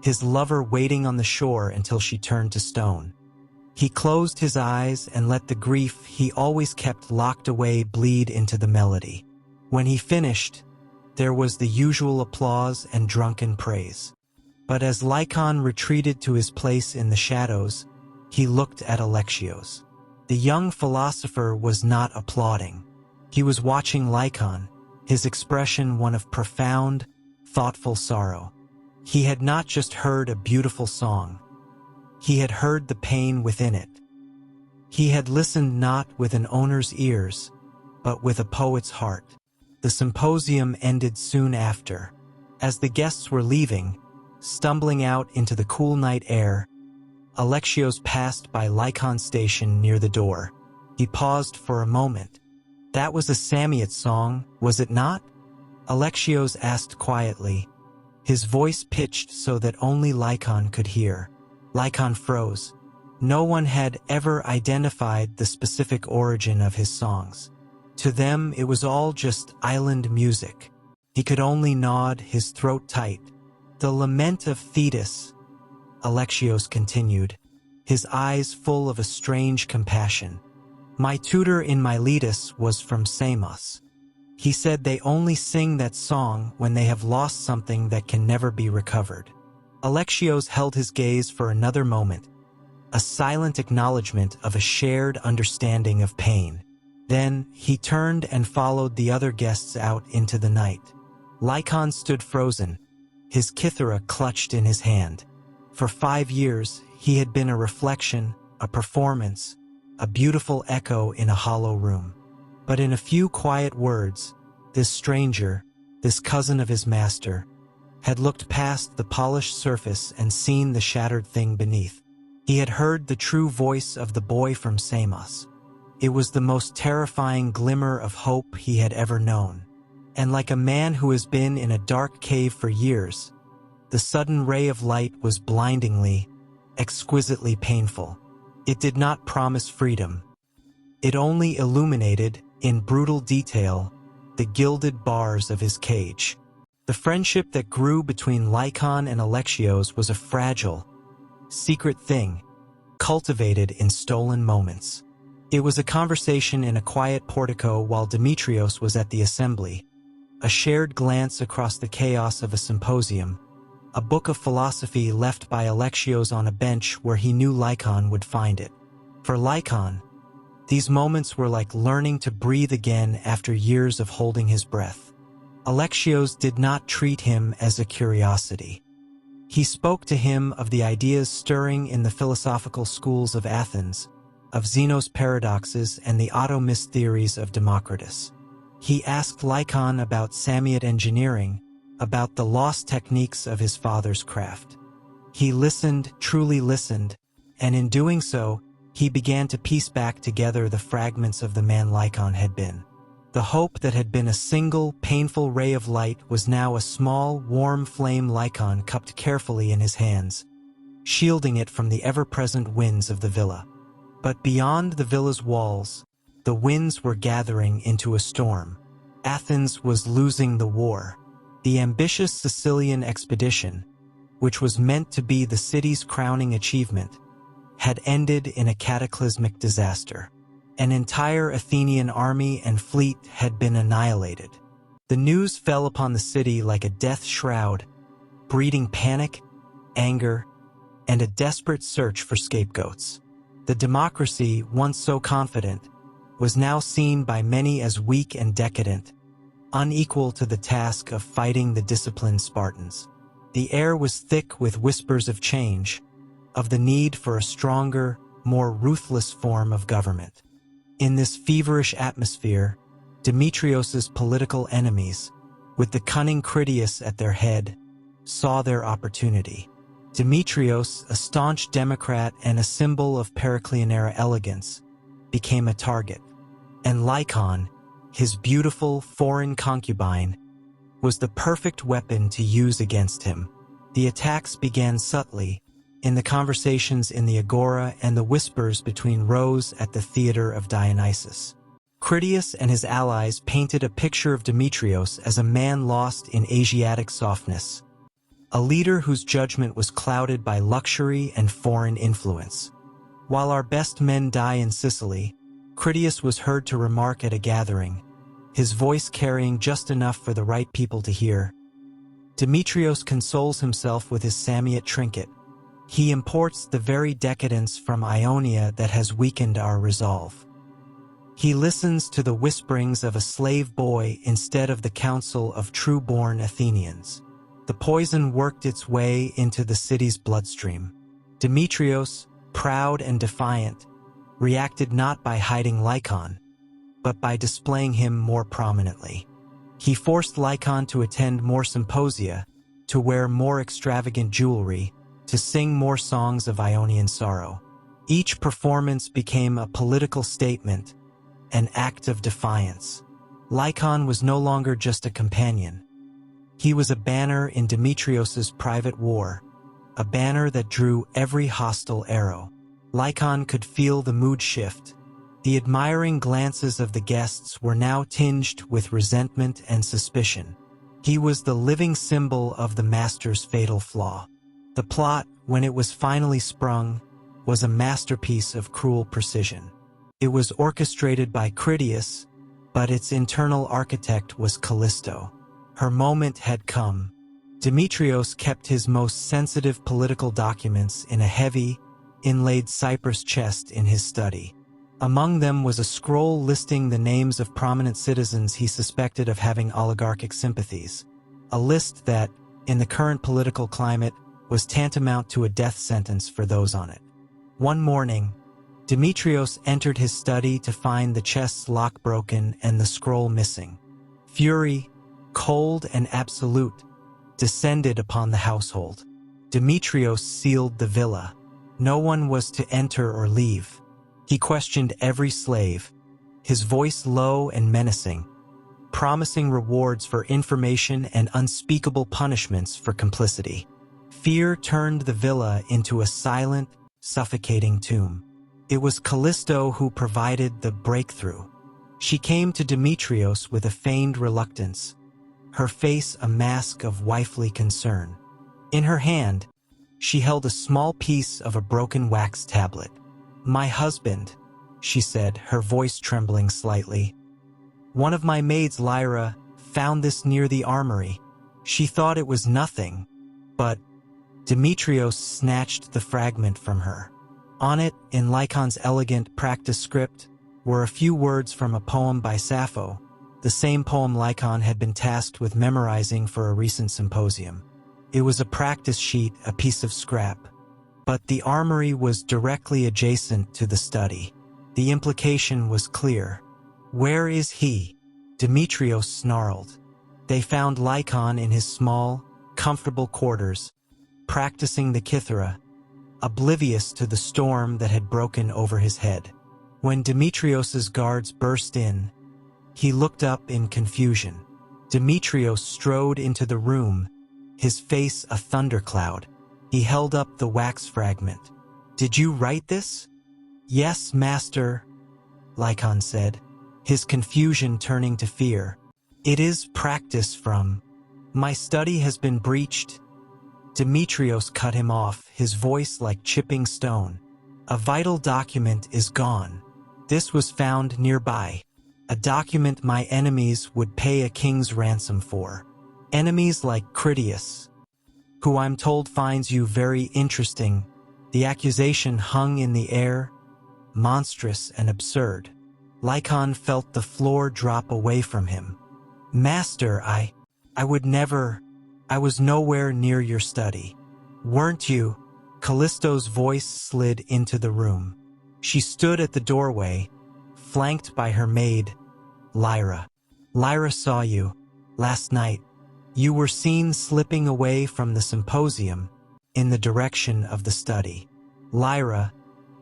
his lover waiting on the shore until she turned to stone. He closed his eyes and let the grief he always kept locked away bleed into the melody. When he finished, there was the usual applause and drunken praise. But as Lykon retreated to his place in the shadows, he looked at Alexios. The young philosopher was not applauding. He was watching Lykon, his expression one of profound, thoughtful sorrow. He had not just heard a beautiful song. He had heard the pain within it. He had listened not with an owner's ears, but with a poet's heart. The symposium ended soon after. As the guests were leaving, stumbling out into the cool night air, Alexios passed by Lykon station near the door. He paused for a moment. "That was a Samiot song, was it not?" Alexios asked quietly, his voice pitched so that only Lykon could hear. Lykon froze. No one had ever identified the specific origin of his songs. To them, it was all just island music. He could only nod, his throat tight. "The Lament of Thetis," Alexios continued, his eyes full of a strange compassion. "My tutor in Miletus was from Samos. He said they only sing that song when they have lost something that can never be recovered." Alexios held his gaze for another moment, a silent acknowledgement of a shared understanding of pain. Then he turned and followed the other guests out into the night. Lykon stood frozen, his kithara clutched in his hand. For 5 years, he had been a reflection, a performance, a beautiful echo in a hollow room. But in a few quiet words, this stranger, this cousin of his master, had looked past the polished surface and seen the shattered thing beneath. He had heard the true voice of the boy from Samos. It was the most terrifying glimmer of hope he had ever known. And like a man who has been in a dark cave for years, the sudden ray of light was blindingly, exquisitely painful. It did not promise freedom. It only illuminated, in brutal detail, the gilded bars of his cage. The friendship that grew between Lykon and Alexios was a fragile, secret thing, cultivated in stolen moments. It was a conversation in a quiet portico while Demetrios was at the assembly, a shared glance across the chaos of a symposium, a book of philosophy left by Alexios on a bench where he knew Lykon would find it. For Lykon, these moments were like learning to breathe again after years of holding his breath. Alexios did not treat him as a curiosity. He spoke to him of the ideas stirring in the philosophical schools of Athens, of Zeno's paradoxes and the automist theories of Democritus. He asked Lykon about Samiot engineering, about the lost techniques of his father's craft. He listened, truly listened, and in doing so, he began to piece back together the fragments of the man Lykon had been. The hope that had been a single, painful ray of light was now a small, warm flame Lykon cupped carefully in his hands, shielding it from the ever-present winds of the villa. But beyond the villa's walls, the winds were gathering into a storm. Athens was losing the war. The ambitious Sicilian expedition, which was meant to be the city's crowning achievement, had ended in a cataclysmic disaster. An entire Athenian army and fleet had been annihilated. The news fell upon the city like a death shroud, breeding panic, anger, and a desperate search for scapegoats. The democracy, once so confident, was now seen by many as weak and decadent, unequal to the task of fighting the disciplined Spartans. The air was thick with whispers of change, of the need for a stronger, more ruthless form of government. In this feverish atmosphere, Demetrios's political enemies, with the cunning Critias at their head, saw their opportunity. Demetrios, a staunch Democrat and a symbol of Periclean-era elegance, became a target, and Lykon, his beautiful foreign concubine, was the perfect weapon to use against him. The attacks began subtly, in the conversations in the Agora and the whispers between rows at the theater of Dionysus. Critias and his allies painted a picture of Demetrios as a man lost in Asiatic softness, a leader whose judgment was clouded by luxury and foreign influence. While our best men die in Sicily, Critias was heard to remark at a gathering, his voice carrying just enough for the right people to hear. Demetrios consoles himself with his Samiot trinket. He imports the very decadence from Ionia that has weakened our resolve. He listens to the whisperings of a slave boy instead of the counsel of true-born Athenians. The poison worked its way into the city's bloodstream. Demetrios, proud and defiant, reacted not by hiding Lykon, but by displaying him more prominently. He forced Lykon to attend more symposia, to wear more extravagant jewelry, to sing more songs of Ionian sorrow. Each performance became a political statement, an act of defiance. Lykon was no longer just a companion. He was a banner in Demetrios's private war, a banner that drew every hostile arrow. Lykon could feel the mood shift. The admiring glances of the guests were now tinged with resentment and suspicion. He was the living symbol of the master's fatal flaw. The plot, when it was finally sprung, was a masterpiece of cruel precision. It was orchestrated by Critias, but its internal architect was Kallisto. Her moment had come. Demetrios kept his most sensitive political documents in a heavy, inlaid cypress chest in his study. Among them was a scroll listing the names of prominent citizens he suspected of having oligarchic sympathies, a list that, in the current political climate, was tantamount to a death sentence for those on it. One morning, Demetrios entered his study to find the chest's lock broken and the scroll missing. Fury, cold and absolute, descended upon the household. Demetrios sealed the villa. No one was to enter or leave. He questioned every slave, his voice low and menacing, promising rewards for information and unspeakable punishments for complicity. Fear turned the villa into a silent, suffocating tomb. It was Kallisto who provided the breakthrough. She came to Demetrios with a feigned reluctance, her face a mask of wifely concern. In her hand, she held a small piece of a broken wax tablet. "My husband," she said, her voice trembling slightly. "One of my maids, Lyra, found this near the armory. She thought it was nothing, but..." Demetrios snatched the fragment from her. On it, in Lykon's elegant practice script, were a few words from a poem by Sappho, the same poem Lykon had been tasked with memorizing for a recent symposium. It was a practice sheet, a piece of scrap. But the armory was directly adjacent to the study. The implication was clear. "Where is he?" Demetrios snarled. They found Lykon in his small, comfortable quarters, practicing the kithara, oblivious to the storm that had broken over his head. When Demetrios's guards burst in, he looked up in confusion. Demetrios strode into the room, his face a thundercloud. He held up the wax fragment. "Did you write this?" "Yes, master," Lykon said, his confusion turning to fear. "It is practice from... My study has been breached." Demetrios cut him off, his voice like chipping stone. "A vital document is gone. This was found nearby. A document my enemies would pay a king's ransom for. Enemies like Critias, who I'm told finds you very interesting." The accusation hung in the air, monstrous and absurd. Lykon felt the floor drop away from him. "Master, I would never... I was nowhere near your study." "Weren't you?" Kallisto's voice slid into the room. She stood at the doorway, flanked by her maid, Lyra. "Lyra saw you, last night. You were seen slipping away from the symposium, in the direction of the study." Lyra,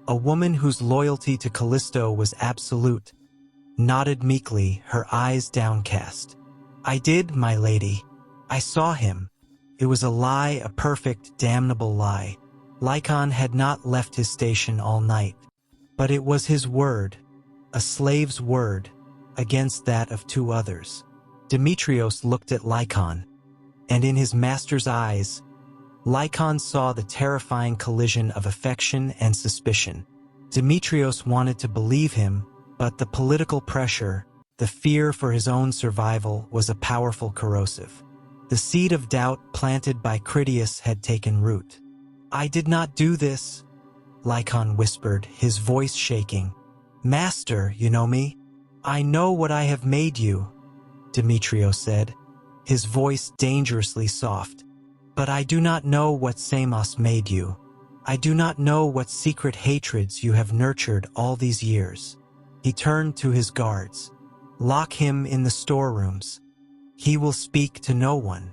a woman whose loyalty to Kallisto was absolute, nodded meekly, her eyes downcast. "I did, my lady." I saw him. It was a lie, a perfect, damnable lie. Lykon had not left his station all night. But it was his word, a slave's word, against that of two others. Demetrios looked at Lykon, and in his master's eyes, Lykon saw the terrifying collision of affection and suspicion. Demetrios wanted to believe him, but the political pressure, the fear for his own survival, was a powerful corrosive. The seed of doubt planted by Critias had taken root. "I did not do this," Lykon whispered, his voice shaking. "Master, you know me. I know what I have made you," Demetrios said, his voice dangerously soft. "But I do not know what Samos made you. I do not know what secret hatreds you have nurtured all these years." He turned to his guards. "Lock him in the storerooms. He will speak to no one."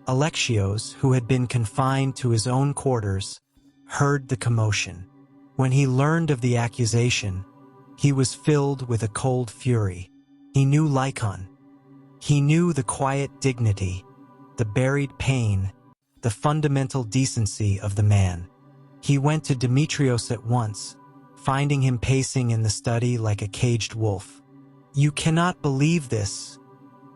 Alexios, who had been confined to his own quarters, heard the commotion. When he learned of the accusation, he was filled with a cold fury. He knew Lykon. He knew the quiet dignity, the buried pain, the fundamental decency of the man. He went to Demetrios at once, finding him pacing in the study like a caged wolf. "You cannot believe this,"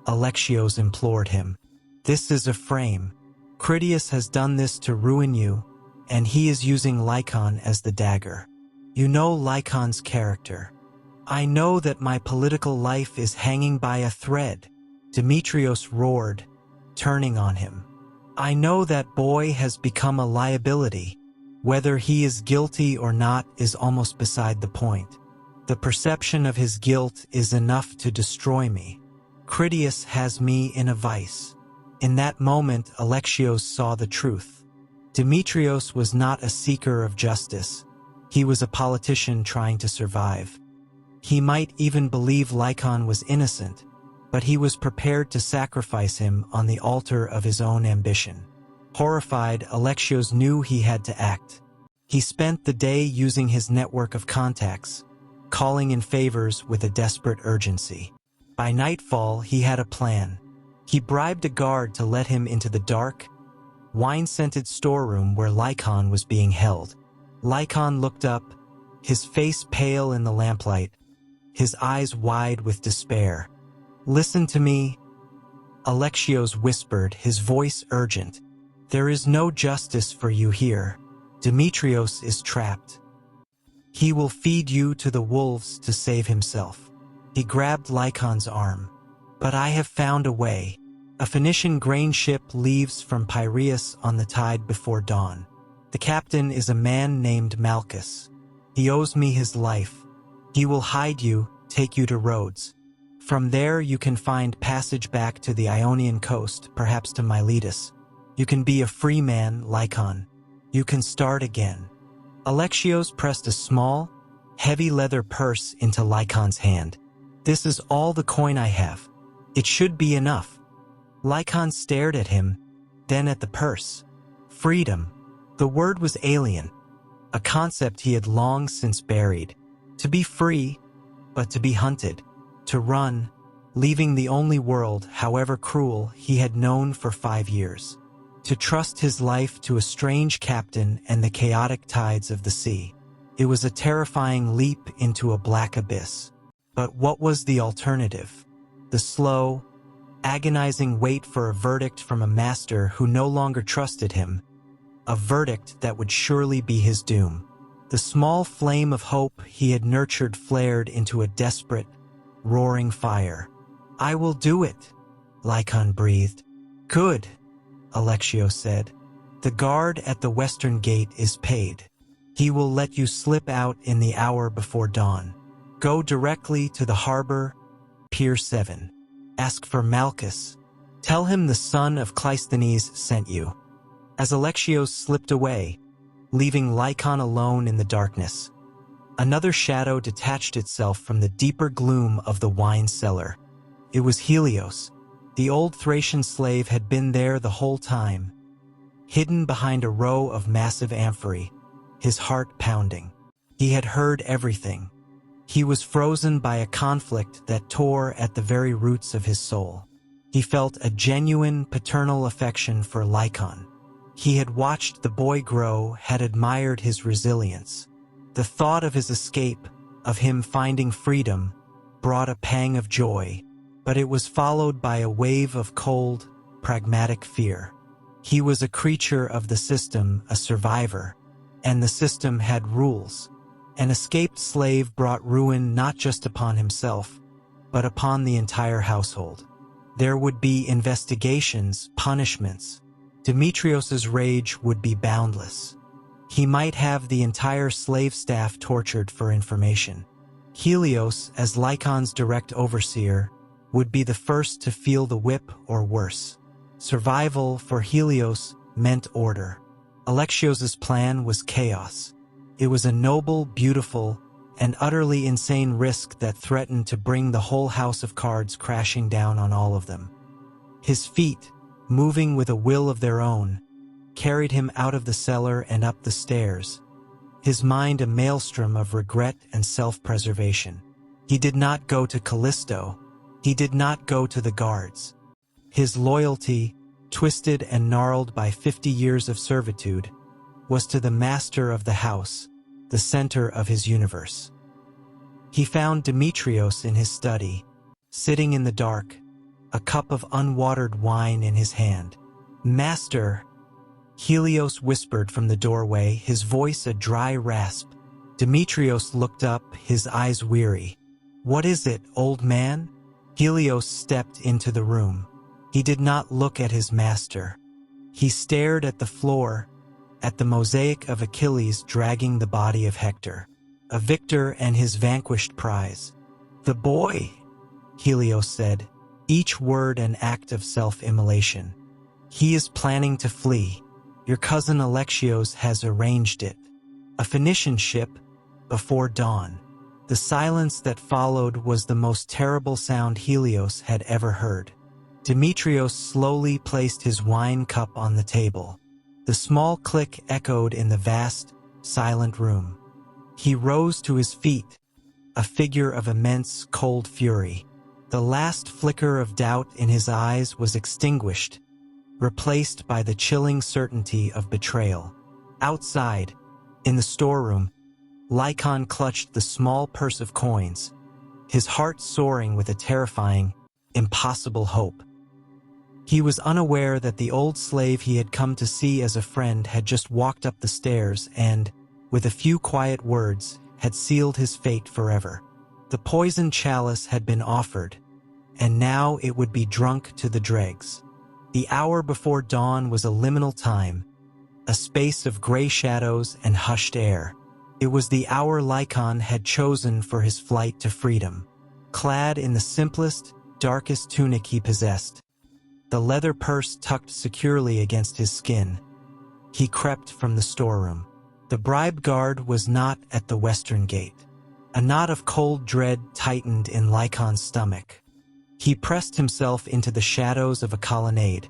Alexios implored him. "This is a frame. Critias has done this to ruin you, and he is using Lykon as the dagger. You know Lykon's character. I know that my political life is hanging by a thread," Demetrios roared, turning on him. "I know that boy has become a liability. Whether he is guilty or not is almost beside the point. The perception of his guilt is enough to destroy me. Critias has me in a vice." In that moment, Alexios saw the truth. Demetrios was not a seeker of justice. He was a politician trying to survive. He might even believe Lykon was innocent, but he was prepared to sacrifice him on the altar of his own ambition. Horrified, Alexios knew he had to act. He spent the day using his network of contacts, calling in favors with a desperate urgency. By nightfall, he had a plan. He bribed a guard to let him into the dark, wine-scented storeroom where Lykon was being held. Lykon looked up, his face pale in the lamplight, his eyes wide with despair. "Listen to me," Alexios whispered, his voice urgent. "There is no justice for you here. Demetrios is trapped. He will feed you to the wolves to save himself." He grabbed Lykon's arm. "But I have found a way. A Phoenician grain ship leaves from Piraeus on the tide before dawn. The captain is a man named Malchus. He owes me his life. He will hide you, take you to Rhodes. From there you can find passage back to the Ionian coast, perhaps to Miletus. You can be a free man, Lykon. You can start again." Alexios pressed a small, heavy leather purse into Lykon's hand. "This is all the coin I have. It should be enough." Lykon stared at him, then at the purse. Freedom. The word was alien, a concept he had long since buried. To be free, but to be hunted, to run, leaving the only world, however cruel, he had known for 5 years. To trust his life to a strange captain and the chaotic tides of the sea. It was a terrifying leap into a black abyss. But what was the alternative? The slow, agonizing wait for a verdict from a master who no longer trusted him. A verdict that would surely be his doom. The small flame of hope he had nurtured flared into a desperate, roaring fire. "I will do it," Lykon breathed. "Good," Alexios said. "The guard at the western gate is paid. He will let you slip out in the hour before dawn. Go directly to the harbor, Pier 7. Ask for Malchus. Tell him the son of Cleisthenes sent you." As Alexios slipped away, leaving Lykon alone in the darkness, another shadow detached itself from the deeper gloom of the wine cellar. It was Helios. The old Thracian slave had been there the whole time, hidden behind a row of massive amphorae, his heart pounding. He had heard everything. He was frozen by a conflict that tore at the very roots of his soul. He felt a genuine paternal affection for Lykon. He had watched the boy grow, had admired his resilience. The thought of his escape, of him finding freedom, brought a pang of joy, but it was followed by a wave of cold, pragmatic fear. He was a creature of the system, a survivor, and the system had rules. An escaped slave brought ruin not just upon himself, but upon the entire household. There would be investigations, punishments. Demetrios's rage would be boundless. He might have the entire slave staff tortured for information. Helios, as Lykon's direct overseer, would be the first to feel the whip or worse. Survival for Helios meant order. Alexios's plan was chaos. It was a noble, beautiful, and utterly insane risk that threatened to bring the whole house of cards crashing down on all of them. His feet, moving with a will of their own, carried him out of the cellar and up the stairs, his mind a maelstrom of regret and self-preservation. He did not go to Kallisto. He did not go to the guards. His loyalty, twisted and gnarled by 50 years of servitude, was to the master of the house, the center of his universe. He found Demetrios in his study, sitting in the dark, a cup of unwatered wine in his hand. "Master," Helios whispered from the doorway, his voice a dry rasp. Demetrios looked up, his eyes weary. "What is it, old man?" Helios stepped into the room. He did not look at his master. He stared at the floor, at the mosaic of Achilles dragging the body of Hector, a victor and his vanquished prize. "The boy," Helios said, each word an act of self-immolation. "He is planning to flee. Your cousin Alexios has arranged it." A Phoenician ship, before dawn. The silence that followed was the most terrible sound Helios had ever heard. Demetrios slowly placed his wine cup on the table. The small click echoed in the vast, silent room. He rose to his feet, a figure of immense, cold fury. The last flicker of doubt in his eyes was extinguished, replaced by the chilling certainty of betrayal. Outside, in the storeroom, Lykon clutched the small purse of coins, his heart soaring with a terrifying, impossible hope. He was unaware that the old slave he had come to see as a friend had just walked up the stairs and, with a few quiet words, had sealed his fate forever. The poisoned chalice had been offered, and now it would be drunk to the dregs. The hour before dawn was a liminal time, a space of gray shadows and hushed air. It was the hour Lykon had chosen for his flight to freedom. Clad in the simplest, darkest tunic he possessed, the leather purse tucked securely against his skin, he crept from the storeroom. The bribe guard was not at the western gate. A knot of cold dread tightened in Lykon's stomach. He pressed himself into the shadows of a colonnade,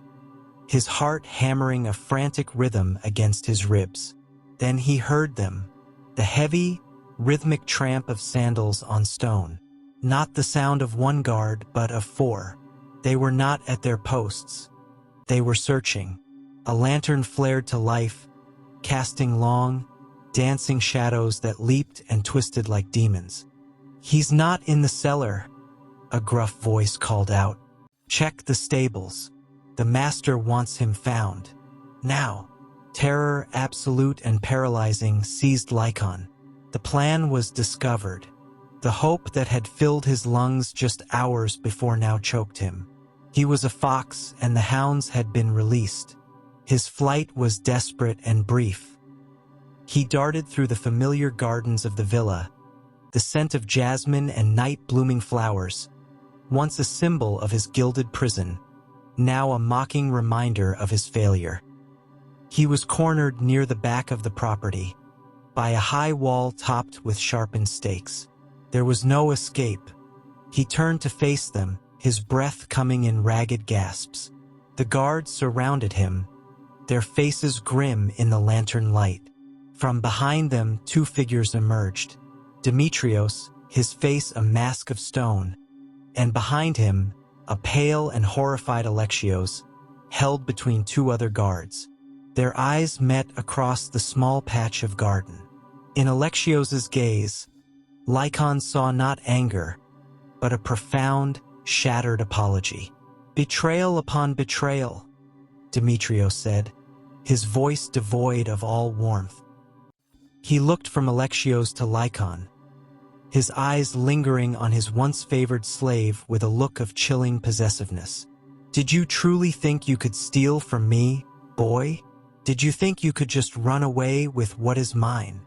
his heart hammering a frantic rhythm against his ribs. Then he heard them, the heavy, rhythmic tramp of sandals on stone. Not the sound of one guard, but of four. They were not at their posts. They were searching. A lantern flared to life, casting long, dancing shadows that leaped and twisted like demons. "He's not in the cellar," a gruff voice called out. "Check the stables. The master wants him found. Now." Terror, absolute and paralyzing, seized Lykon. The plan was discovered. The hope that had filled his lungs just hours before now choked him. He was a fox, and the hounds had been released. His flight was desperate and brief. He darted through the familiar gardens of the villa, the scent of jasmine and night-blooming flowers, once a symbol of his gilded prison, now a mocking reminder of his failure. He was cornered near the back of the property, by a high wall topped with sharpened stakes. There was no escape. He turned to face them, his breath coming in ragged gasps. The guards surrounded him, their faces grim in the lantern light. From behind them, two figures emerged. Demetrios, his face a mask of stone, and behind him, a pale and horrified Alexios, held between two other guards. Their eyes met across the small patch of garden. In Alexios's gaze, Lykon saw not anger, but a profound, shattered apology. "Betrayal upon betrayal," Demetrios said, his voice devoid of all warmth. He looked from Alexios to Lykon, his eyes lingering on his once-favored slave with a look of chilling possessiveness. "Did you truly think you could steal from me, boy? Did you think you could just run away with what is mine?"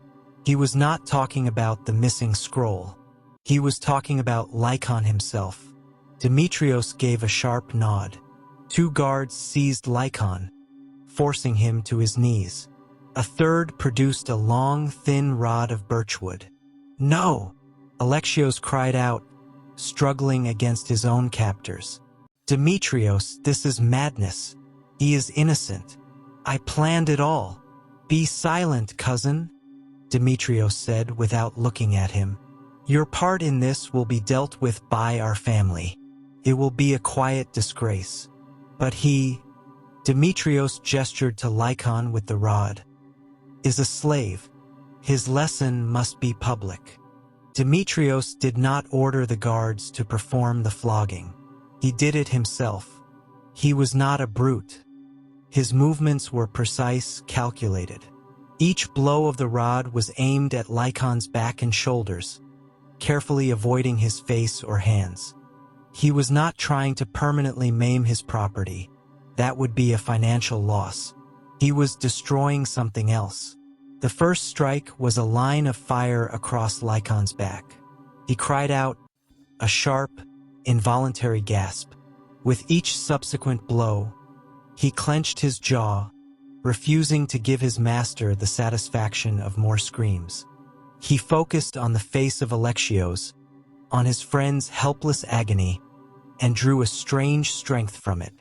He was not talking about the missing scroll. He was talking about Lykon himself. Demetrios gave a sharp nod. Two guards seized Lykon, forcing him to his knees. A third produced a long, thin rod of birchwood. "No!" Alexios cried out, struggling against his own captors. "Demetrios, this is madness. He is innocent. I planned it all." "Be silent, cousin," Demetrios said without looking at him. "Your part in this will be dealt with by our family. It will be a quiet disgrace." But he, Demetrios gestured to Lykon with the rod, "is a slave. His lesson must be public." Demetrios did not order the guards to perform the flogging. He did it himself. He was not a brute. His movements were precise, calculated. Each blow of the rod was aimed at Lykon's back and shoulders, carefully avoiding his face or hands. He was not trying to permanently maim his property. That would be a financial loss. He was destroying something else. The first strike was a line of fire across Lykon's back. He cried out, a sharp, involuntary gasp. With each subsequent blow, he clenched his jaw, refusing to give his master the satisfaction of more screams. He focused on the face of Alexios, on his friend's helpless agony, and drew a strange strength from it.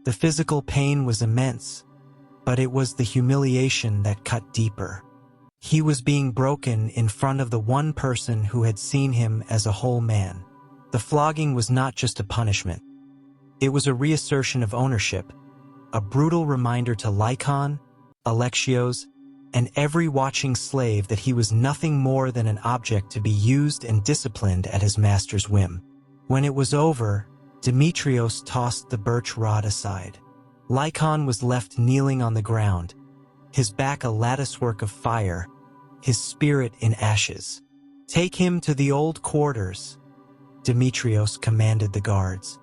The physical pain was immense, but it was the humiliation that cut deeper. He was being broken in front of the one person who had seen him as a whole man. The flogging was not just a punishment. It was a reassertion of ownership, a brutal reminder to Lykon, Alexios, and every watching slave that he was nothing more than an object to be used and disciplined at his master's whim. When it was over, Demetrios tossed the birch rod aside. Lykon was left kneeling on the ground, his back a latticework of fire, his spirit in ashes. "Take him to the old quarters," Demetrios commanded the guards.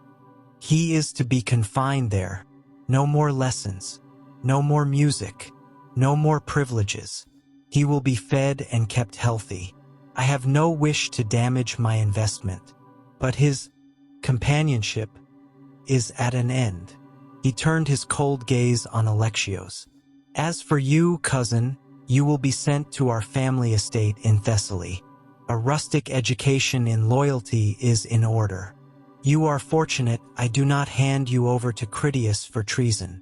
"He is to be confined there. No more lessons, no more music, no more privileges. He will be fed and kept healthy. I have no wish to damage my investment, but his companionship is at an end." He turned his cold gaze on Alexios. "As for you, cousin, you will be sent to our family estate in Thessaly. A rustic education in loyalty is in order. You are fortunate I do not hand you over to Critias for treason."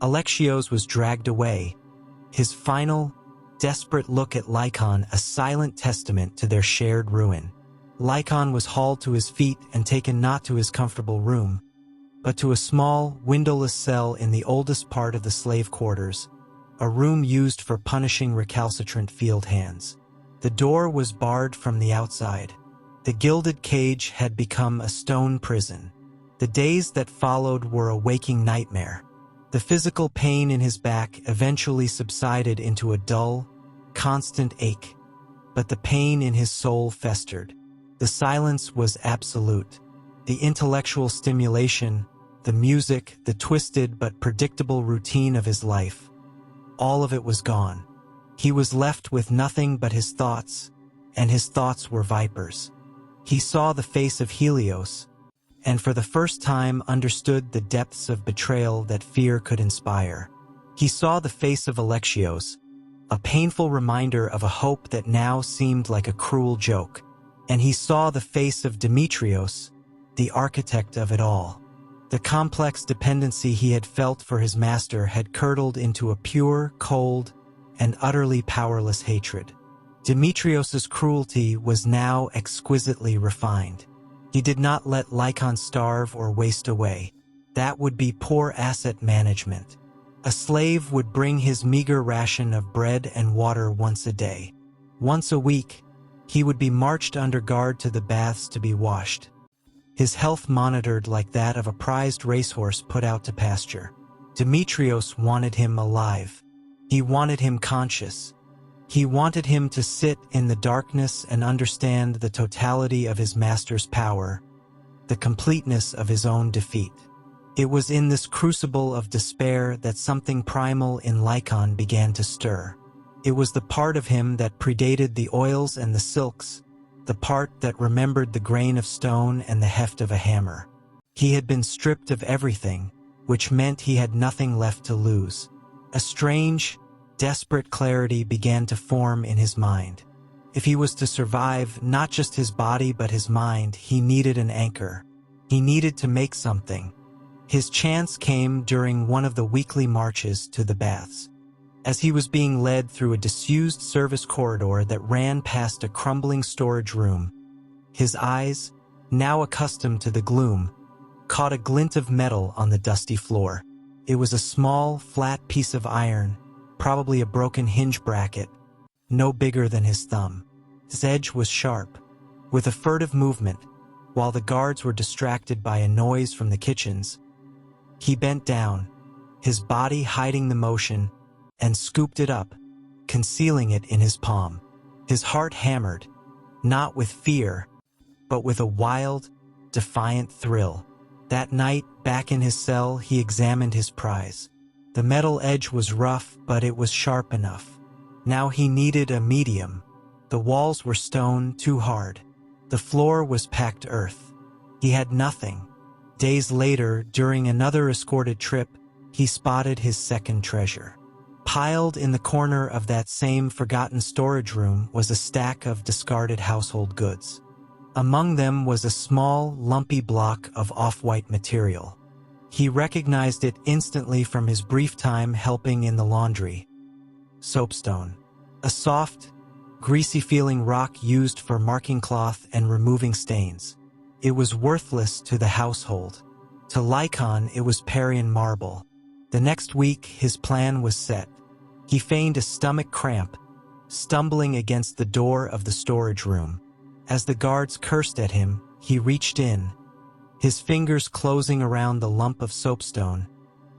Alexios was dragged away, his final, desperate look at Lykon a silent testament to their shared ruin. Lykon was hauled to his feet and taken not to his comfortable room, but to a small, windowless cell in the oldest part of the slave quarters, a room used for punishing recalcitrant field hands. The door was barred from the outside. The gilded cage had become a stone prison. The days that followed were a waking nightmare. The physical pain in his back eventually subsided into a dull, constant ache, but the pain in his soul festered. The silence was absolute. The intellectual stimulation, the music, the twisted but predictable routine of his life, all of it was gone. He was left with nothing but his thoughts, and his thoughts were vipers. He saw the face of Helios, and for the first time understood the depths of betrayal that fear could inspire. He saw the face of Alexios, a painful reminder of a hope that now seemed like a cruel joke. And he saw the face of Demetrios, the architect of it all. The complex dependency he had felt for his master had curdled into a pure, cold, and utterly powerless hatred. Demetrios's cruelty was now exquisitely refined. He did not let Lykon starve or waste away. That would be poor asset management. A slave would bring his meager ration of bread and water once a day. Once a week, he would be marched under guard to the baths to be washed. His health monitored like that of a prized racehorse put out to pasture. Demetrios wanted him alive. He wanted him conscious. He wanted him to sit in the darkness and understand the totality of his master's power, the completeness of his own defeat. It was in this crucible of despair that something primal in Lykon began to stir. It was the part of him that predated the oils and the silks, the part that remembered the grain of stone and the heft of a hammer. He had been stripped of everything, which meant he had nothing left to lose. A strange, desperate clarity began to form in his mind. If he was to survive not just his body but his mind, he needed an anchor. He needed to make something. His chance came during one of the weekly marches to the baths. As he was being led through a disused service corridor that ran past a crumbling storage room, his eyes, now accustomed to the gloom, caught a glint of metal on the dusty floor. It was a small, flat piece of iron, probably a broken hinge bracket, no bigger than his thumb. Its edge was sharp. With a furtive movement, while the guards were distracted by a noise from the kitchens, he bent down, his body hiding the motion, and scooped it up, concealing it in his palm. His heart hammered, not with fear, but with a wild, defiant thrill. That night, back in his cell, he examined his prize. The metal edge was rough, but it was sharp enough. Now he needed a medium. The walls were stone, too hard. The floor was packed earth. He had nothing. Days later, during another escorted trip, he spotted his second treasure. Piled in the corner of that same forgotten storage room was a stack of discarded household goods. Among them was a small, lumpy block of off-white material. He recognized it instantly from his brief time helping in the laundry. Soapstone. A soft, greasy-feeling rock used for marking cloth and removing stains. It was worthless to the household. To Lykon, it was Parian marble. The next week, his plan was set. He feigned a stomach cramp, stumbling against the door of the storage room. As the guards cursed at him, he reached in, his fingers closing around the lump of soapstone,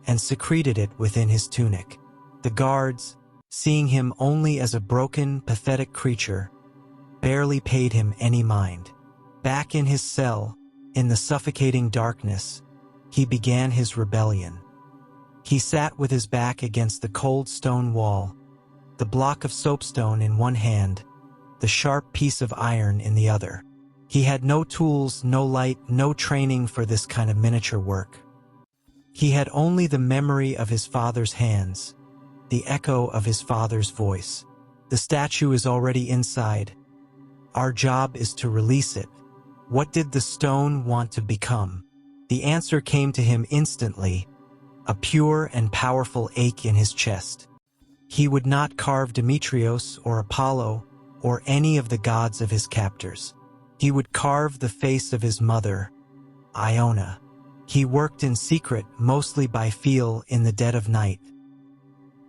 and secreted it within his tunic. The guards, seeing him only as a broken, pathetic creature, barely paid him any mind. Back in his cell, in the suffocating darkness, he began his rebellion. He sat with his back against the cold stone wall, the block of soapstone in one hand, the sharp piece of iron in the other. He had no tools, no light, no training for this kind of miniature work. He had only the memory of his father's hands, the echo of his father's voice. The statue is already inside. Our job is to release it. What did the stone want to become? The answer came to him instantly, a pure and powerful ache in his chest. He would not carve Demetrios or Apollo or any of the gods of his captors. He would carve the face of his mother, Iona. He worked in secret, mostly by feel, in the dead of night.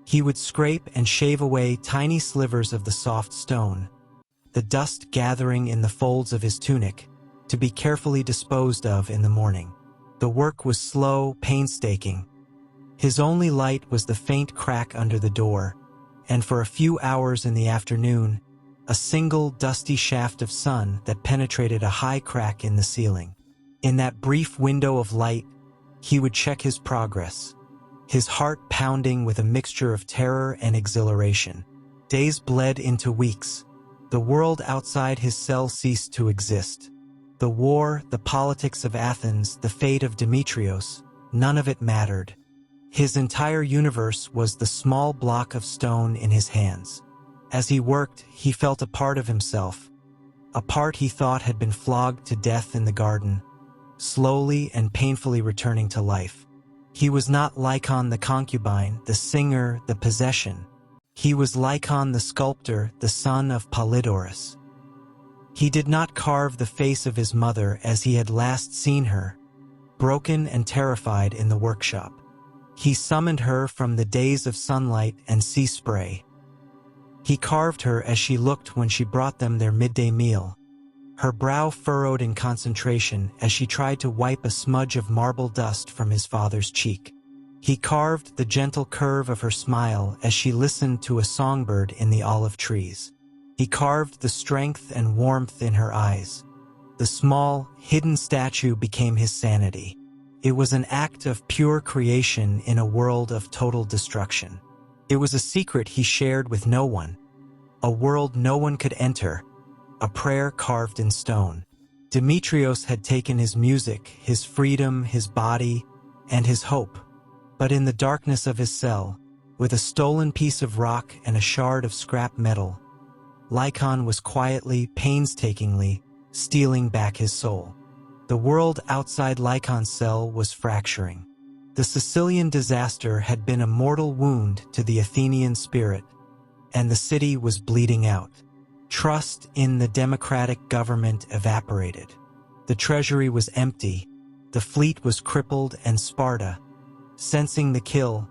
He would scrape and shave away tiny slivers of the soft stone, the dust gathering in the folds of his tunic, to be carefully disposed of in the morning. The work was slow, painstaking. His only light was the faint crack under the door, and for a few hours in the afternoon, a single dusty shaft of sun that penetrated a high crack in the ceiling. In that brief window of light, he would check his progress, his heart pounding with a mixture of terror and exhilaration. Days bled into weeks. The world outside his cell ceased to exist. The war, the politics of Athens, the fate of Demetrios, none of it mattered. His entire universe was the small block of stone in his hands. As he worked, he felt a part of himself, a part he thought had been flogged to death in the garden, slowly and painfully returning to life. He was not Lykon the concubine, the singer, the possession. He was Lykon the sculptor, the son of Polydorus. He did not carve the face of his mother as he had last seen her, broken and terrified in the workshop. He summoned her from the days of sunlight and sea spray. He carved her as she looked when she brought them their midday meal, her brow furrowed in concentration as she tried to wipe a smudge of marble dust from his father's cheek. He carved the gentle curve of her smile as she listened to a songbird in the olive trees. He carved the strength and warmth in her eyes. The small, hidden statue became his sanity. It was an act of pure creation in a world of total destruction. It was a secret he shared with no one, a world no one could enter, a prayer carved in stone. Demetrios had taken his music, his freedom, his body, and his hope. But in the darkness of his cell, with a stolen piece of rock and a shard of scrap metal, Lykon was quietly, painstakingly, stealing back his soul. The world outside Lykon's cell was fracturing. The Sicilian disaster had been a mortal wound to the Athenian spirit, and the city was bleeding out. Trust in the democratic government evaporated. The treasury was empty, the fleet was crippled, and Sparta, sensing the kill,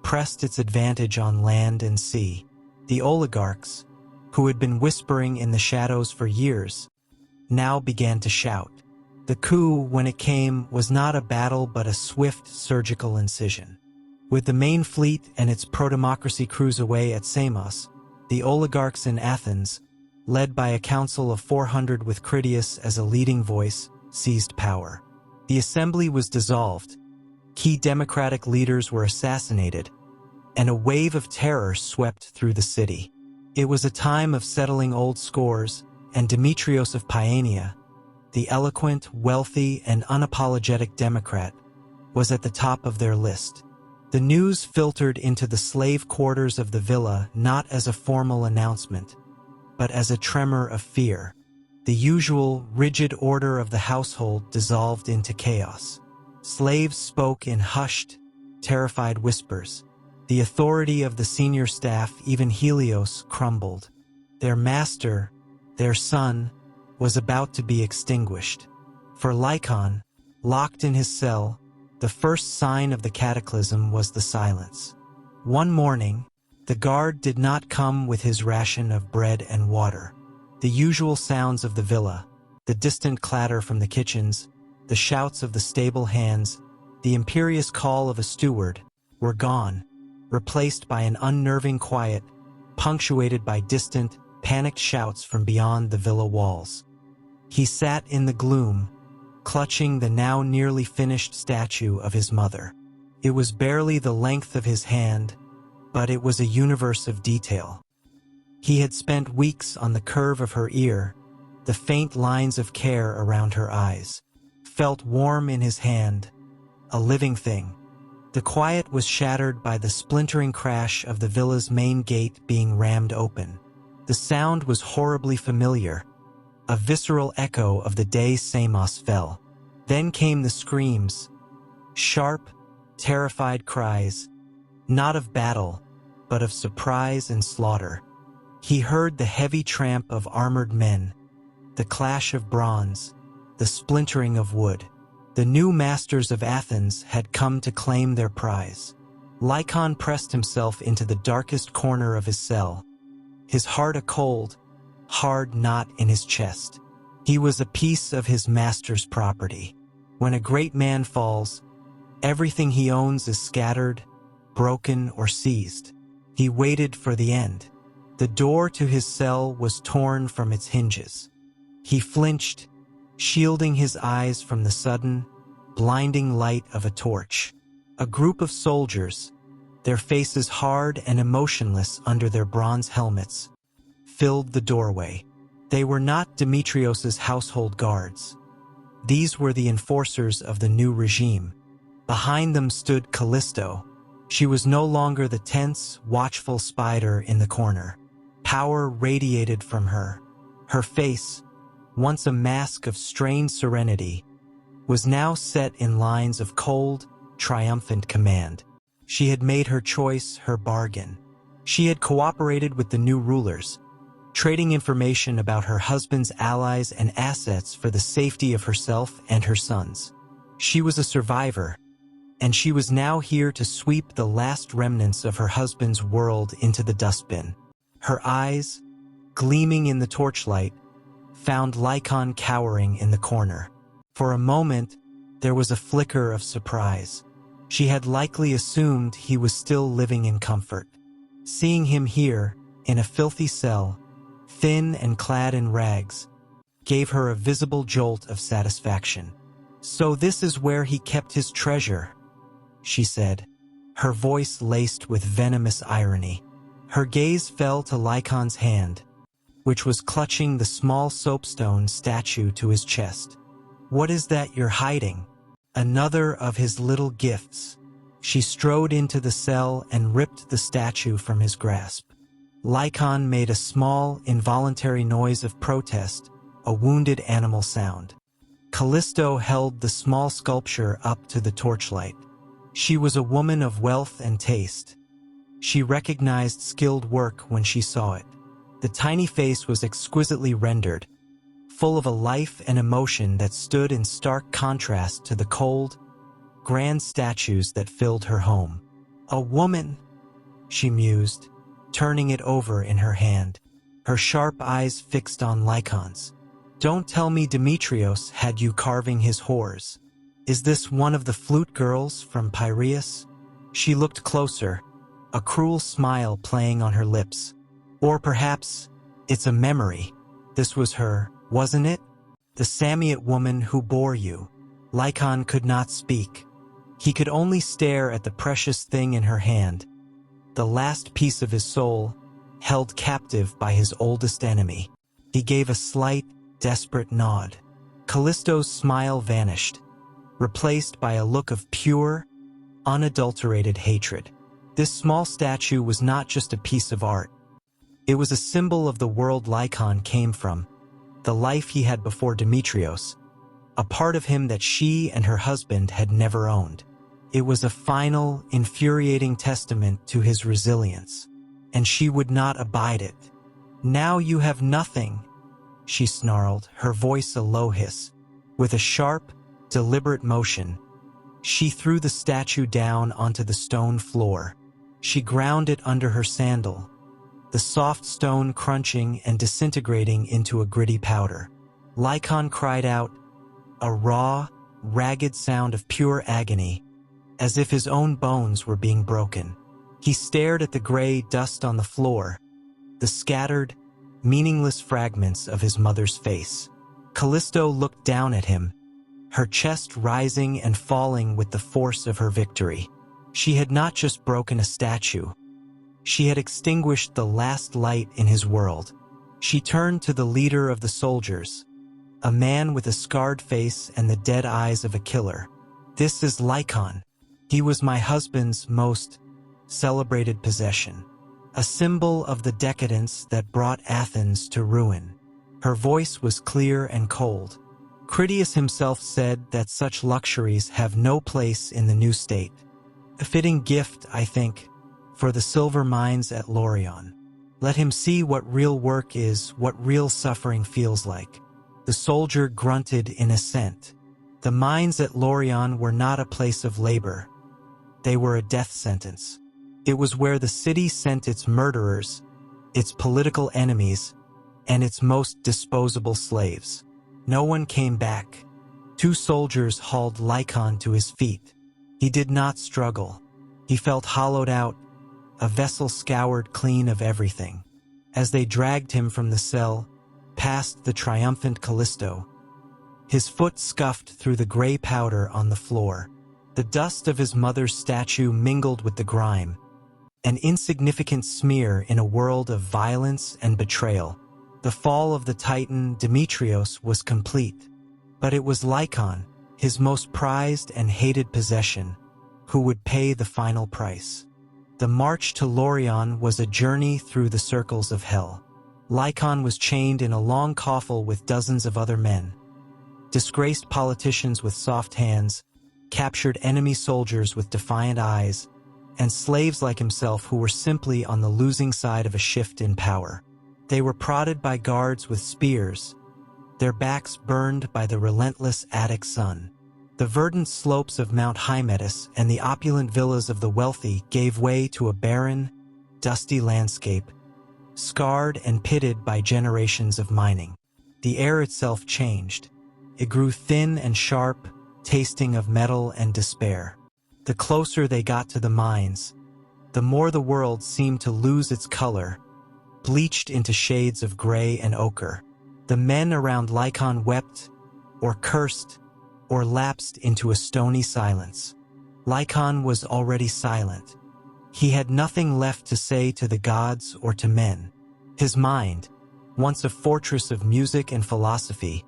pressed its advantage on land and sea. The oligarchs, who had been whispering in the shadows for years, now began to shout. The coup, when it came, was not a battle but a swift surgical incision. With the main fleet and its pro-democracy crews away at Samos, the oligarchs in Athens, led by a council of 400 with Critias as a leading voice, seized power. The assembly was dissolved, key democratic leaders were assassinated, and a wave of terror swept through the city. It was a time of settling old scores, and Demetrios of Paeania, the eloquent, wealthy, and unapologetic Democrat, was at the top of their list. The news filtered into the slave quarters of the villa not as a formal announcement, but as a tremor of fear. The usual, rigid order of the household dissolved into chaos. Slaves spoke in hushed, terrified whispers. The authority of the senior staff, even Helios, crumbled. Their master, their son, was about to be extinguished. For Lykon, locked in his cell, the first sign of the cataclysm was the silence. One morning, the guard did not come with his ration of bread and water. The usual sounds of the villa, the distant clatter from the kitchens, the shouts of the stable hands, the imperious call of a steward, were gone, replaced by an unnerving quiet, punctuated by distant, panicked shouts from beyond the villa walls. He sat in the gloom, clutching the now nearly finished statue of his mother. It was barely the length of his hand, but it was a universe of detail. He had spent weeks on the curve of her ear, the faint lines of care around her eyes, felt warm in his hand, a living thing. The quiet was shattered by the splintering crash of the villa's main gate being rammed open. The sound was horribly familiar, a visceral echo of the day Samos fell. Then came the screams, sharp, terrified cries, not of battle, but of surprise and slaughter. He heard the heavy tramp of armored men, the clash of bronze, the splintering of wood. The new masters of Athens had come to claim their prize. Lykon pressed himself into the darkest corner of his cell, his heart a cold, hard knot in his chest. He was a piece of his master's property. When a great man falls, everything he owns is scattered, broken, or seized. He waited for the end. The door to his cell was torn from its hinges. He flinched, shielding his eyes from the sudden, blinding light of a torch. A group of soldiers, their faces hard and emotionless under their bronze helmets, filled the doorway. They were not Demetrios's household guards. These were the enforcers of the new regime. Behind them stood Kallisto. She was no longer the tense, watchful spider in the corner. Power radiated from her. Her face, once a mask of strained serenity, was now set in lines of cold, triumphant command. She had made her choice, her bargain. She had cooperated with the new rulers, trading information about her husband's allies and assets for the safety of herself and her sons. She was a survivor, and she was now here to sweep the last remnants of her husband's world into the dustbin. Her eyes, gleaming in the torchlight, found Lykon cowering in the corner. For a moment, there was a flicker of surprise. She had likely assumed he was still living in comfort. Seeing him here, in a filthy cell, thin and clad in rags, gave her a visible jolt of satisfaction. "So this is where he kept his treasure," she said, her voice laced with venomous irony. Her gaze fell to Lykon's hand, which was clutching the small soapstone statue to his chest. "What is that you're hiding?" Another of his little gifts. She strode into the cell and ripped the statue from his grasp. Lykon made a small, involuntary noise of protest, a wounded animal sound. Kallisto held the small sculpture up to the torchlight. She was a woman of wealth and taste. She recognized skilled work when she saw it. The tiny face was exquisitely rendered, full of a life and emotion that stood in stark contrast to the cold, grand statues that filled her home. "A woman," she mused, turning it over in her hand, her sharp eyes fixed on Lykon's. "Don't tell me Demetrios had you carving his whores. Is this one of the flute girls from Piraeus?" She looked closer, a cruel smile playing on her lips. "Or perhaps it's a memory. This was her, wasn't it? The Samiot woman who bore you." Lykon could not speak. He could only stare at the precious thing in her hand, the last piece of his soul, held captive by his oldest enemy. He gave a slight, desperate nod. Kallisto's smile vanished, replaced by a look of pure, unadulterated hatred. This small statue was not just a piece of art. It was a symbol of the world Lykon came from, the life he had before Demetrios, a part of him that she and her husband had never owned. It was a final, infuriating testament to his resilience, and she would not abide it. "Now you have nothing," she snarled, her voice a low hiss. With a sharp, deliberate motion, she threw the statue down onto the stone floor. She ground it under her sandal, the soft stone crunching and disintegrating into a gritty powder. Lykon cried out, a raw, ragged sound of pure agony, as if his own bones were being broken. He stared at the gray dust on the floor, the scattered, meaningless fragments of his mother's face. Kallisto looked down at him, her chest rising and falling with the force of her victory. She had not just broken a statue. She had extinguished the last light in his world. She turned to the leader of the soldiers, a man with a scarred face and the dead eyes of a killer. "This is Lykon. He was my husband's most celebrated possession, a symbol of the decadence that brought Athens to ruin." Her voice was clear and cold. Critias himself said that such luxuries have no place in the new state. A fitting gift, I think, for the silver mines at Lorion. Let him see what real work is, what real suffering feels like. The soldier grunted in assent. The mines at Lorion were not a place of labor. They were a death sentence. It was where the city sent its murderers, its political enemies, and its most disposable slaves. No one came back. 2 soldiers hauled Lykon to his feet. He did not struggle. He felt hollowed out, a vessel scoured clean of everything. As they dragged him from the cell, past the triumphant Kallisto, his foot scuffed through the gray powder on the floor. The dust of his mother's statue mingled with the grime, an insignificant smear in a world of violence and betrayal. The fall of the Titan Demetrios was complete, but it was Lykon, his most prized and hated possession, who would pay the final price. The march to Lorion was a journey through the circles of hell. Lykon was chained in a long coffle with dozens of other men. Disgraced politicians with soft hands, captured enemy soldiers with defiant eyes, and slaves like himself who were simply on the losing side of a shift in power. They were prodded by guards with spears, their backs burned by the relentless Attic sun. The verdant slopes of Mount Hymettus and the opulent villas of the wealthy gave way to a barren, dusty landscape, scarred and pitted by generations of mining. The air itself changed. It grew thin and sharp, tasting of metal and despair. The closer they got to the mines, the more the world seemed to lose its color, bleached into shades of gray and ochre. The men around Lykon wept, or cursed, or lapsed into a stony silence. Lykon was already silent. He had nothing left to say to the gods or to men. His mind, once a fortress of music and philosophy,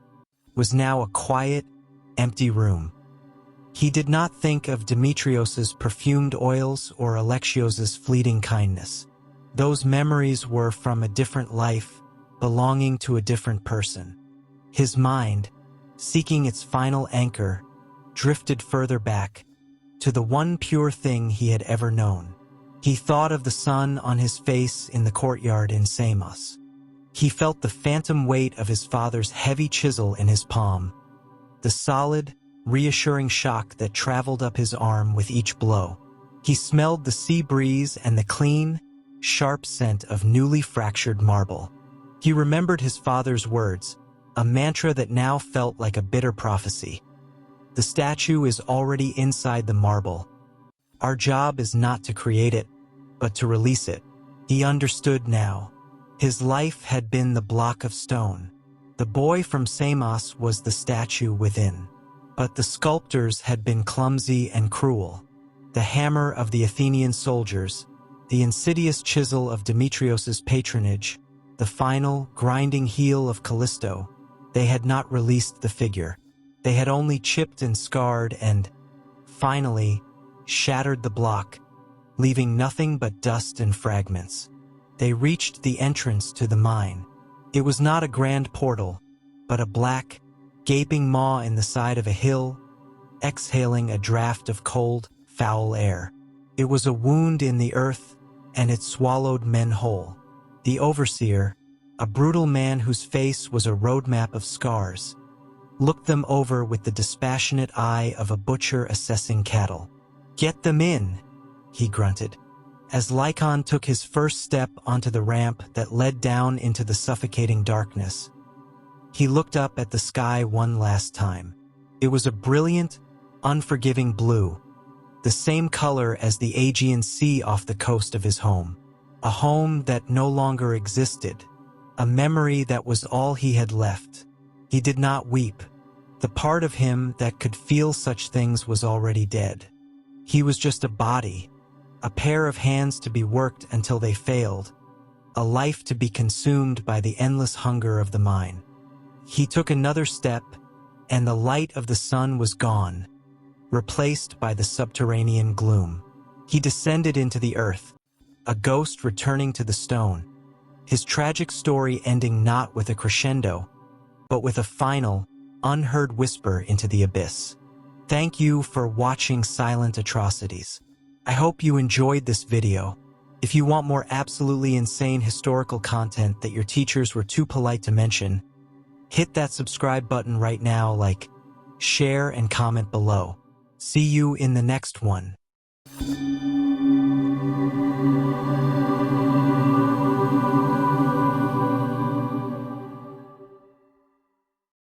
was now a quiet, empty room. He did not think of Demetrios's perfumed oils or Alexios's fleeting kindness. Those memories were from a different life, belonging to a different person. His mind, seeking its final anchor, drifted further back, to the one pure thing he had ever known. He thought of the sun on his face in the courtyard in Samos. He felt the phantom weight of his father's heavy chisel in his palm, the solid, reassuring shock that traveled up his arm with each blow. He smelled the sea breeze and the clean, sharp scent of newly fractured marble. He remembered his father's words, a mantra that now felt like a bitter prophecy. The statue is already inside the marble. Our job is not to create it, but to release it. He understood now. His life had been the block of stone. The boy from Samos was the statue within. But the sculptors had been clumsy and cruel. The hammer of the Athenian soldiers, the insidious chisel of Demetrios's patronage, the final, grinding heel of Kallisto, they had not released the figure. They had only chipped and scarred and, finally, shattered the block, leaving nothing but dust and fragments. They reached the entrance to the mine. It was not a grand portal, but a black, gaping maw in the side of a hill, exhaling a draft of cold, foul air. It was a wound in the earth, and it swallowed men whole. The overseer, a brutal man whose face was a roadmap of scars, looked them over with the dispassionate eye of a butcher assessing cattle. "Get them in," he grunted. As Lykon took his first step onto the ramp that led down into the suffocating darkness, he looked up at the sky one last time. It was a brilliant, unforgiving blue, the same color as the Aegean Sea off the coast of his home. A home that no longer existed, a memory that was all he had left. He did not weep. The part of him that could feel such things was already dead. He was just a body, a pair of hands to be worked until they failed, a life to be consumed by the endless hunger of the mine. He took another step, and the light of the sun was gone, replaced by the subterranean gloom. He descended into the earth, a ghost returning to the stone, his tragic story ending not with a crescendo, but with a final, unheard whisper into the abyss. Thank you for watching Silent Atrocities. I hope you enjoyed this video. If you want more absolutely insane historical content that your teachers were too polite to mention, hit that subscribe button right now, share and comment below. See you in the next one.